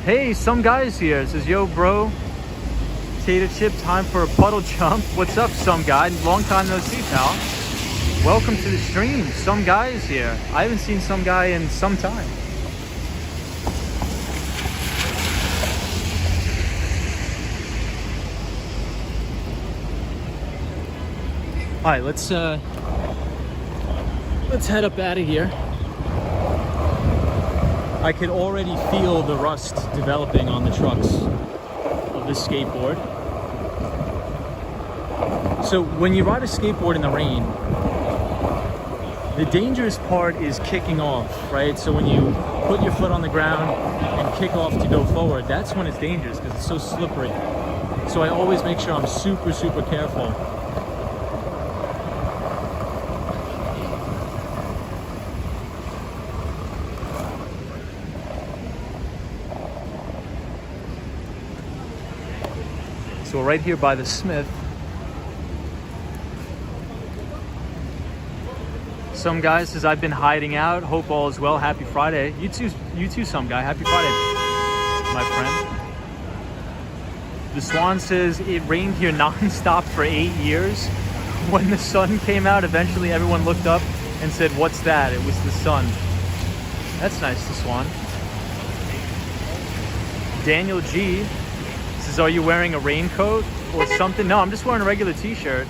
Hey, some guys here. It says, yo, bro. Tater chip, time for a puddle jump. What's up, some guy? Long time no see, pal. Welcome to the stream. Some guys here. I haven't seen some guy in some time. All right, let's head up out of here. I could already feel the rust developing on the trucks of this skateboard. So when you ride a skateboard in the rain, the dangerous part is kicking off, right? So when you put your foot on the ground and kick off to go forward, that's when it's dangerous because it's so slippery. So I always make sure I'm super, super careful. So we're right here by the Smith. Some guy says, I've been hiding out. Hope all is well. Happy Friday. You too, some guy. Happy Friday, my friend. The Swan says, it rained here non-stop for 8 years. When the sun came out, eventually everyone looked up and said, what's that? It was the sun. That's nice, the Swan. Daniel G says, are you wearing a raincoat or something? No, I'm just wearing a regular t-shirt.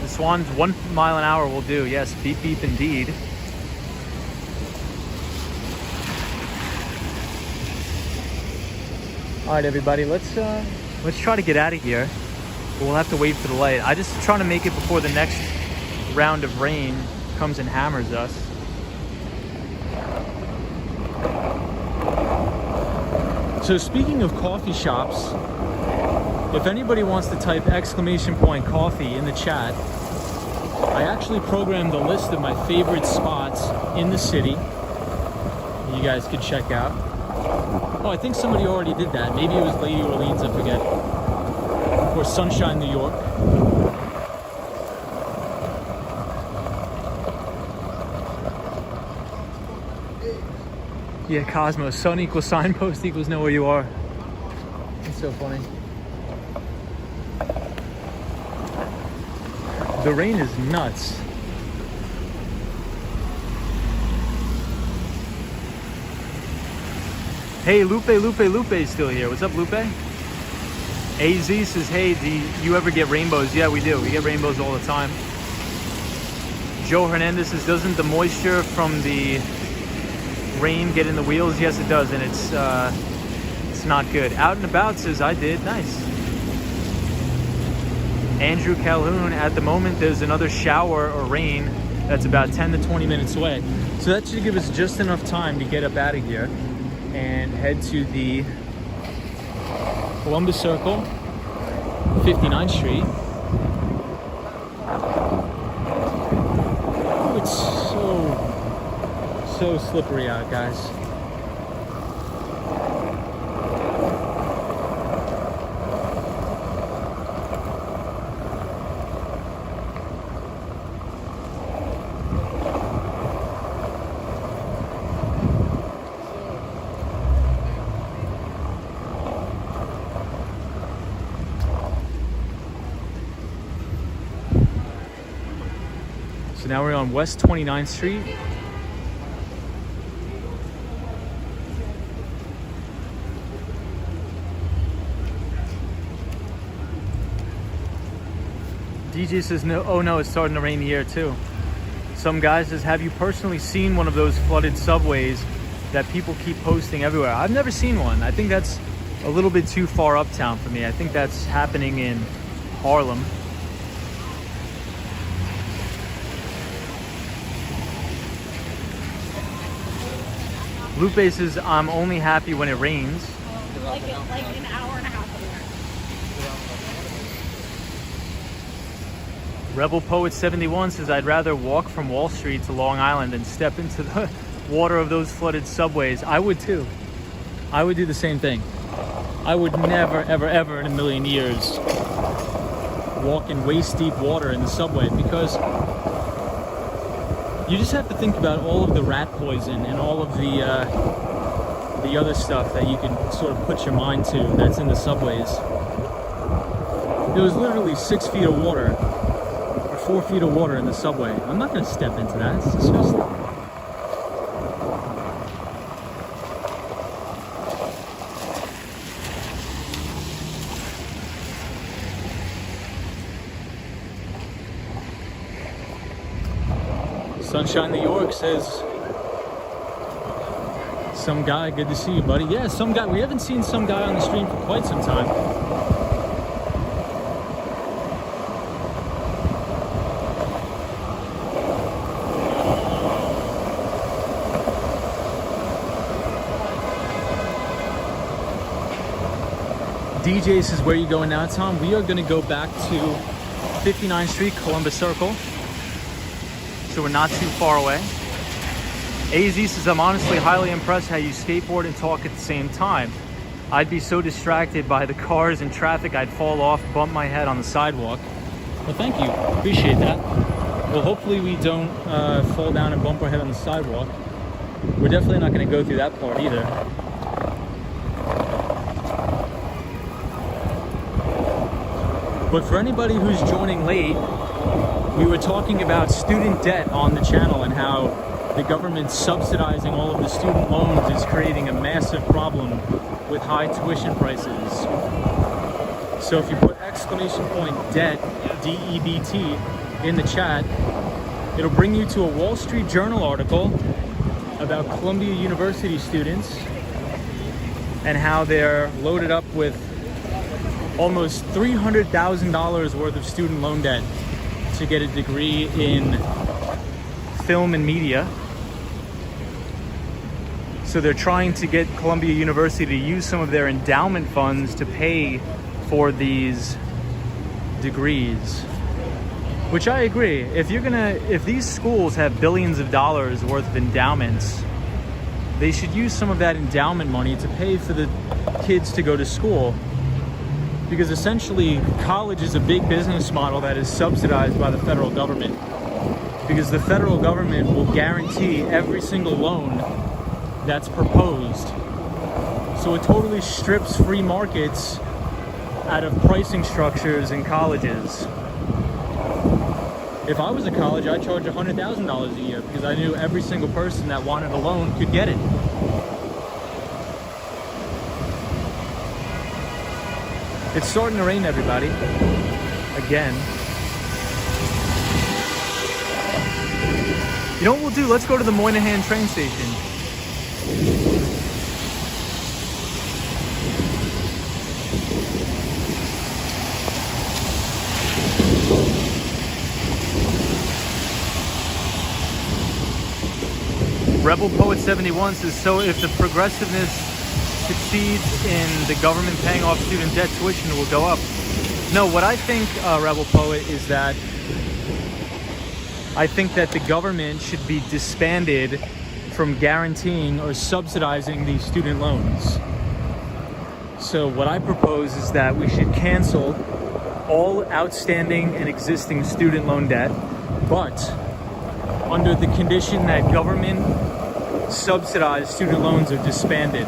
The Swan's 1 mile an hour will do. Yes, beep beep indeed. All right, everybody, let's try to get out of here. We'll have to wait for the light. I just trying to make it before the next round of rain comes and hammers us. So speaking of coffee shops, if anybody wants to type !coffee in the chat, I actually programmed a list of my favorite spots in the city you guys could check out. Oh, I think somebody already did that. Maybe it was Lady Orleans, I forget. Or Sunshine, New York. Yeah, Cosmos. Sun equals signpost equals know where you are. It's so funny. The rain is nuts. Hey, Lupe is still here. What's up, Lupe? AZ says, hey, do you ever get rainbows? Yeah, we do. We get rainbows all the time. Joe Hernandez says, doesn't the moisture from the rain get in the wheels? Yes, it does, and it's not good. Out and About says, I did. Nice. Andrew Calhoun, at the moment there's another shower or rain that's about 10 to 20 minutes away. So that should give us just enough time to get up out of here and head to the Columbus Circle, 59th Street. Oh, it's so slippery out, guys. So now we're on West 29th Street. DJ says, no, oh no, it's starting to rain here too. Some guy says, have you personally seen one of those flooded subways that people keep posting everywhere? I've never seen one. I think that's a little bit too far uptown for me. I think that's happening in Harlem. Lupe says, I'm only happy when it rains. Like an hour and a half away. Rebel Poet 71 says, I'd rather walk from Wall Street to Long Island than step into the water of those flooded subways. I would too. I would do the same thing. I would never, ever, ever in a million years walk in waist deep water in the subway, because you just have to think about all of the rat poison and all of the other stuff that you can sort of put your mind to that's in the subways. There was literally 6 feet of water, or 4 feet of water in the subway. I'm not going to step into that. It's disgusting. Sunshine New York says, some guy, good to see you, buddy. Yeah, some guy. We haven't seen some guy on the stream for quite some time. DJ says, where are you going now, Tom? We are going to go back to 59th Street, Columbus Circle. So we're not too far away. AZ says, I'm honestly highly impressed how you skateboard and talk at the same time. I'd be so distracted by the cars and traffic, I'd fall off, bump my head on the sidewalk. Well, thank you. Appreciate that. Well, hopefully we don't fall down and bump our head on the sidewalk. We're definitely not going to go through that part either. But for anybody who's joining late, we were talking about student debt on the channel and how the government subsidizing all of the student loans is creating a massive problem with high tuition prices. So if you put !debt, D-E-B-T, in the chat, it'll bring you to a Wall Street Journal article about Columbia University students and how they're loaded up with almost $300,000 worth of student loan debt to get a degree in film and media. So they're trying to get Columbia University to use some of their endowment funds to pay for these degrees. Which I agree. If these schools have billions of dollars worth of endowments, they should use some of that endowment money to pay for the kids to go to school. Because essentially, college is a big business model that is subsidized by the federal government. Because the federal government will guarantee every single loan that's proposed. So it totally strips free markets out of pricing structures in colleges. If I was a college, I'd charge $100,000 a year because I knew every single person that wanted a loan could get it. It's starting to rain, everybody. Again. You know what we'll do? Let's go to the Moynihan train station. Rebel Poet 71 says, so if the progressiveness succeeds in the government paying off student debt, tuition will go up. No, what I think, Rebel Poet, is that I think that the government should be disbanded from guaranteeing or subsidizing these student loans. So what I propose is that we should cancel all outstanding and existing student loan debt, but under the condition that government subsidized student loans are disbanded.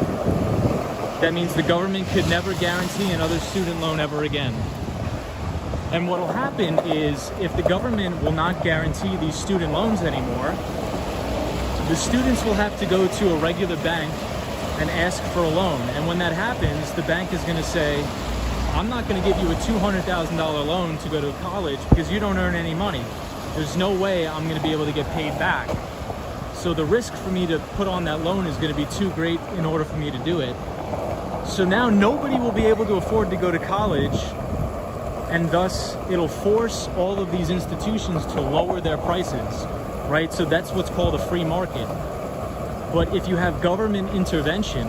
That means the government could never guarantee another student loan ever again. And what will happen is, if the government will not guarantee these student loans anymore, the students will have to go to a regular bank and ask for a loan. And when that happens, the bank is going to say, I'm not going to give you a $200,000 loan to go to college because you don't earn any money. There's no way I'm going to be able to get paid back. So the risk for me to put on that loan is going to be too great in order for me to do it. So now nobody will be able to afford to go to college, and thus it'll force all of these institutions to lower their prices, right? So that's what's called a free market. But if you have government intervention,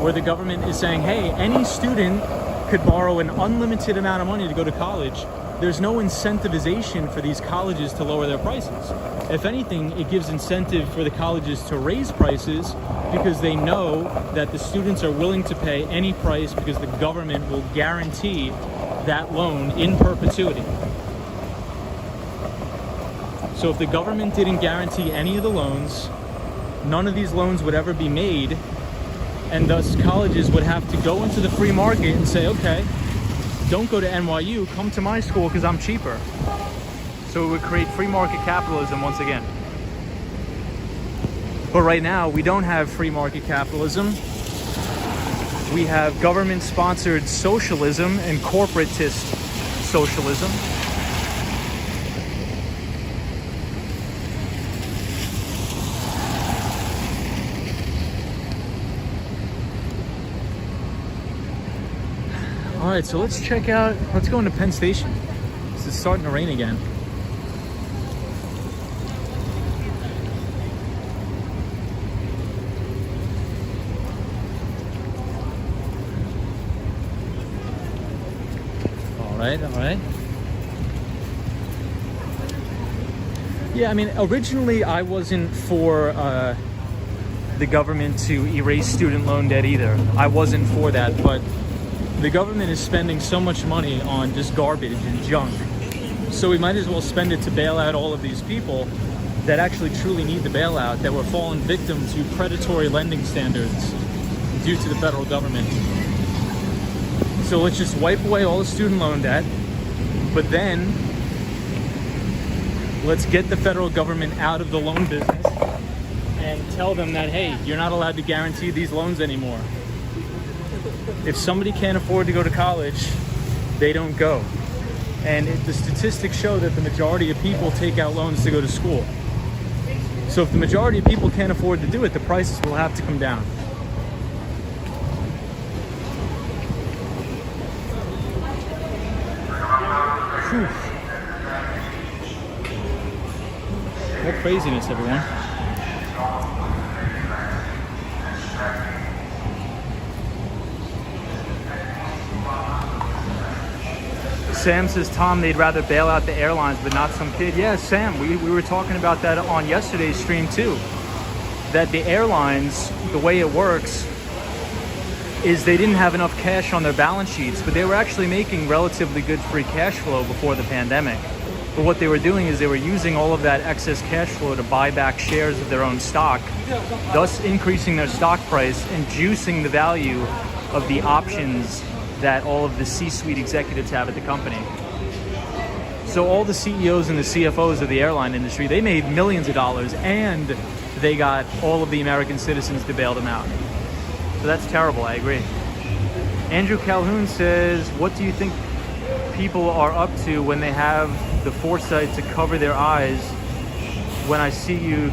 where the government is saying, hey, any student could borrow an unlimited amount of money to go to college, there's no incentivization for these colleges to lower their prices. If anything, it gives incentive for the colleges to raise prices because they know that the students are willing to pay any price because the government will guarantee that loan in perpetuity. So if the government didn't guarantee any of the loans, none of these loans would ever be made, and thus colleges would have to go into the free market and say, okay, don't go to NYU, come to my school because I'm cheaper. So it would create free market capitalism once again. But right now, we don't have free market capitalism. We have government-sponsored socialism and corporatist socialism. right, so let's check out, let's go into Penn Station. This is starting to rain again. All right. Yeah, I mean, originally I wasn't for the government to erase student loan debt either. I wasn't for that, but the government is spending so much money on just garbage and junk. So we might as well spend it to bail out all of these people that actually truly need the bailout, that were falling victim to predatory lending standards due to the federal government. So let's just wipe away all the student loan debt, but then let's get the federal government out of the loan business and tell them that, hey, you're not allowed to guarantee these loans anymore. If somebody can't afford to go to college, they don't go. And the statistics show that the majority of people take out loans to go to school. So if the majority of people can't afford to do it, the prices will have to come down. Whew. What craziness, everyone. Sam says, Tom, they'd rather bail out the airlines, but not some kid. Yeah, Sam, we were talking about that on yesterday's stream too. That the airlines, the way it works, is they didn't have enough cash on their balance sheets, but they were actually making relatively good free cash flow before the pandemic. But what they were doing is they were using all of that excess cash flow to buy back shares of their own stock, thus increasing their stock price and juicing the value of the options that all of the C-suite executives have at the company. So all the CEOs and the CFOs of the airline industry, they made millions of dollars, and they got all of the American citizens to bail them out. So that's terrible, I agree. Andrew Calhoun says, what do you think people are up to when they have the foresight to cover their eyes when I see you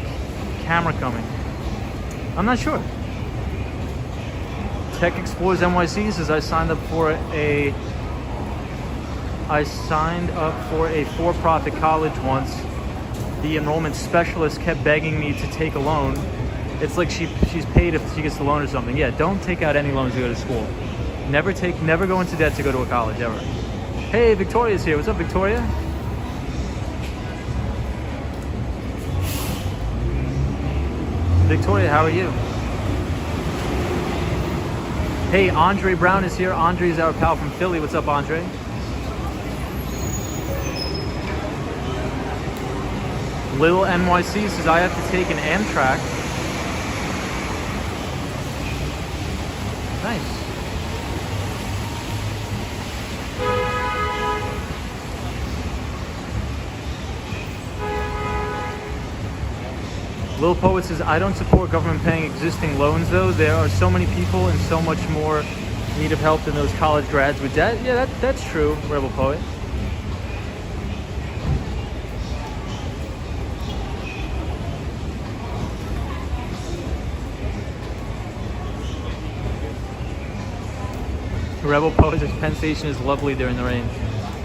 camera coming? I'm not sure. Tech Explorers NYC says, I signed up for a for-profit college once. The enrollment specialist kept begging me to take a loan. It's like she's paid if she gets the loan or something. Yeah, don't take out any loans to go to school. Never go into debt to go to a college, ever. Hey, Victoria's here. What's up, Victoria? Victoria, how are you? Hey, Andre Brown is here. Andre is our pal from Philly. What's up, Andre? Lil NYC says, I have to take an Amtrak. Nice. Lil Poet says, I don't support government paying existing loans, though. There are so many people and so much more need of help than those college grads with debt. Yeah, that's true, Rebel Poet. Rebel Poet says, Penn Station is lovely during the rain.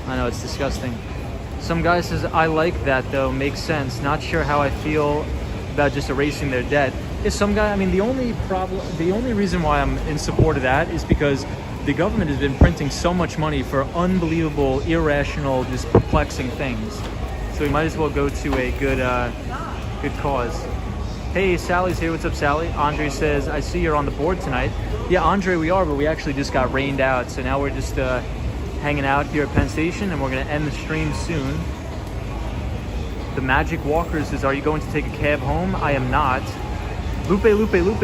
I know, it's disgusting. Some guy says, I like that, though. Makes sense. Not sure how I feel about just erasing their debt. Is some guy, I mean, the only reason why I'm in support of that is because the government has been printing so much money for unbelievable, irrational, just perplexing things. So we might as well go to a good cause. Hey, Sally's here. What's up, Sally? Andre says, I see you're on the board tonight. Yeah, Andre, we are, but we actually just got rained out. So now we're just hanging out here at Penn Station, and we're going to end the stream soon. The Magic Walker says, are you going to take a cab home? I am not. Lupe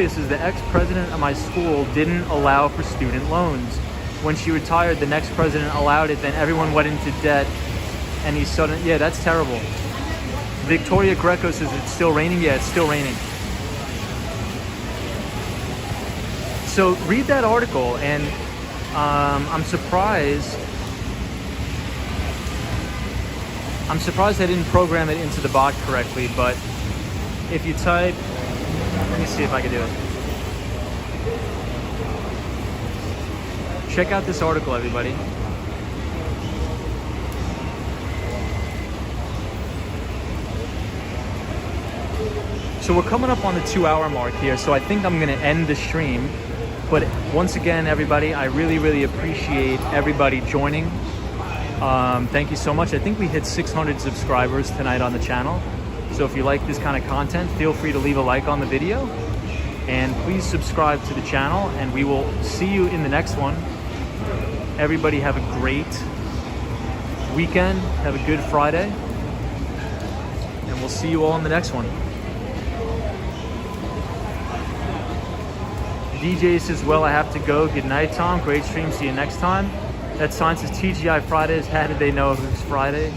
says, the ex-president of my school didn't allow for student loans. When she retired, the next president allowed it, then everyone went into debt, and he suddenly, yeah, that's terrible. Victoria Greco says, it's still raining? Yeah, it's still raining. So read that article, and I'm surprised I didn't program it into the bot correctly, but if you type, let me see if I can do it. Check out this article, everybody. So we're coming up on the 2-hour mark here, so I think I'm gonna end the stream. But once again, everybody, I really appreciate everybody joining. Thank you so much. I think we hit 600 subscribers tonight on the channel. So if you like this kind of content, feel free to leave a like on the video. And please subscribe to the channel, and we will see you in the next one. Everybody have a great weekend. Have a good Friday. And we'll see you all in the next one. DJ says, well, I have to go. Good night, Tom. Great stream. See you next time. That sign says TGI Fridays. How did they know it was Friday?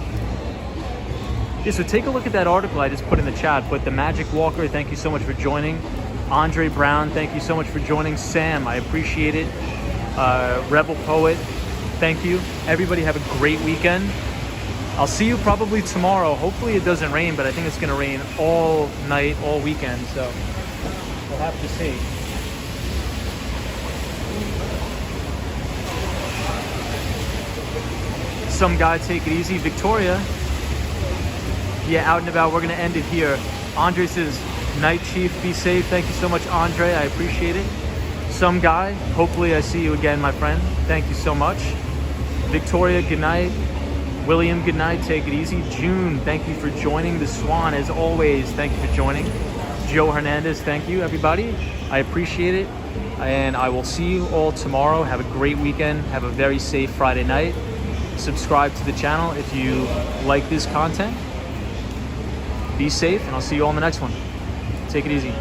Yeah, so take a look at that article I just put in the chat. But the Magic Walker, thank you so much for joining. Andre Brown, thank you so much for joining. Sam, I appreciate it. Rebel Poet, thank you. Everybody have a great weekend. I'll see you probably tomorrow. Hopefully it doesn't rain, but I think it's going to rain all night, all weekend. So we'll have to see. Some guy, take it easy. Victoria, yeah, out and about. We're gonna end it here. Andre says, night chief, be safe. Thank you so much, Andre. I appreciate it. Some guy, hopefully I see you again, my friend. Thank you so much. Victoria, good night. William, good night. Take it easy. June, thank you for joining. The Swan, as always, thank you for joining. Joe Hernandez, thank you, everybody. I appreciate it. And I will see you all tomorrow. Have a great weekend. Have a very safe Friday night. Subscribe to the channel if you like this content. Be safe, and I'll see you all in the next one. Take it easy.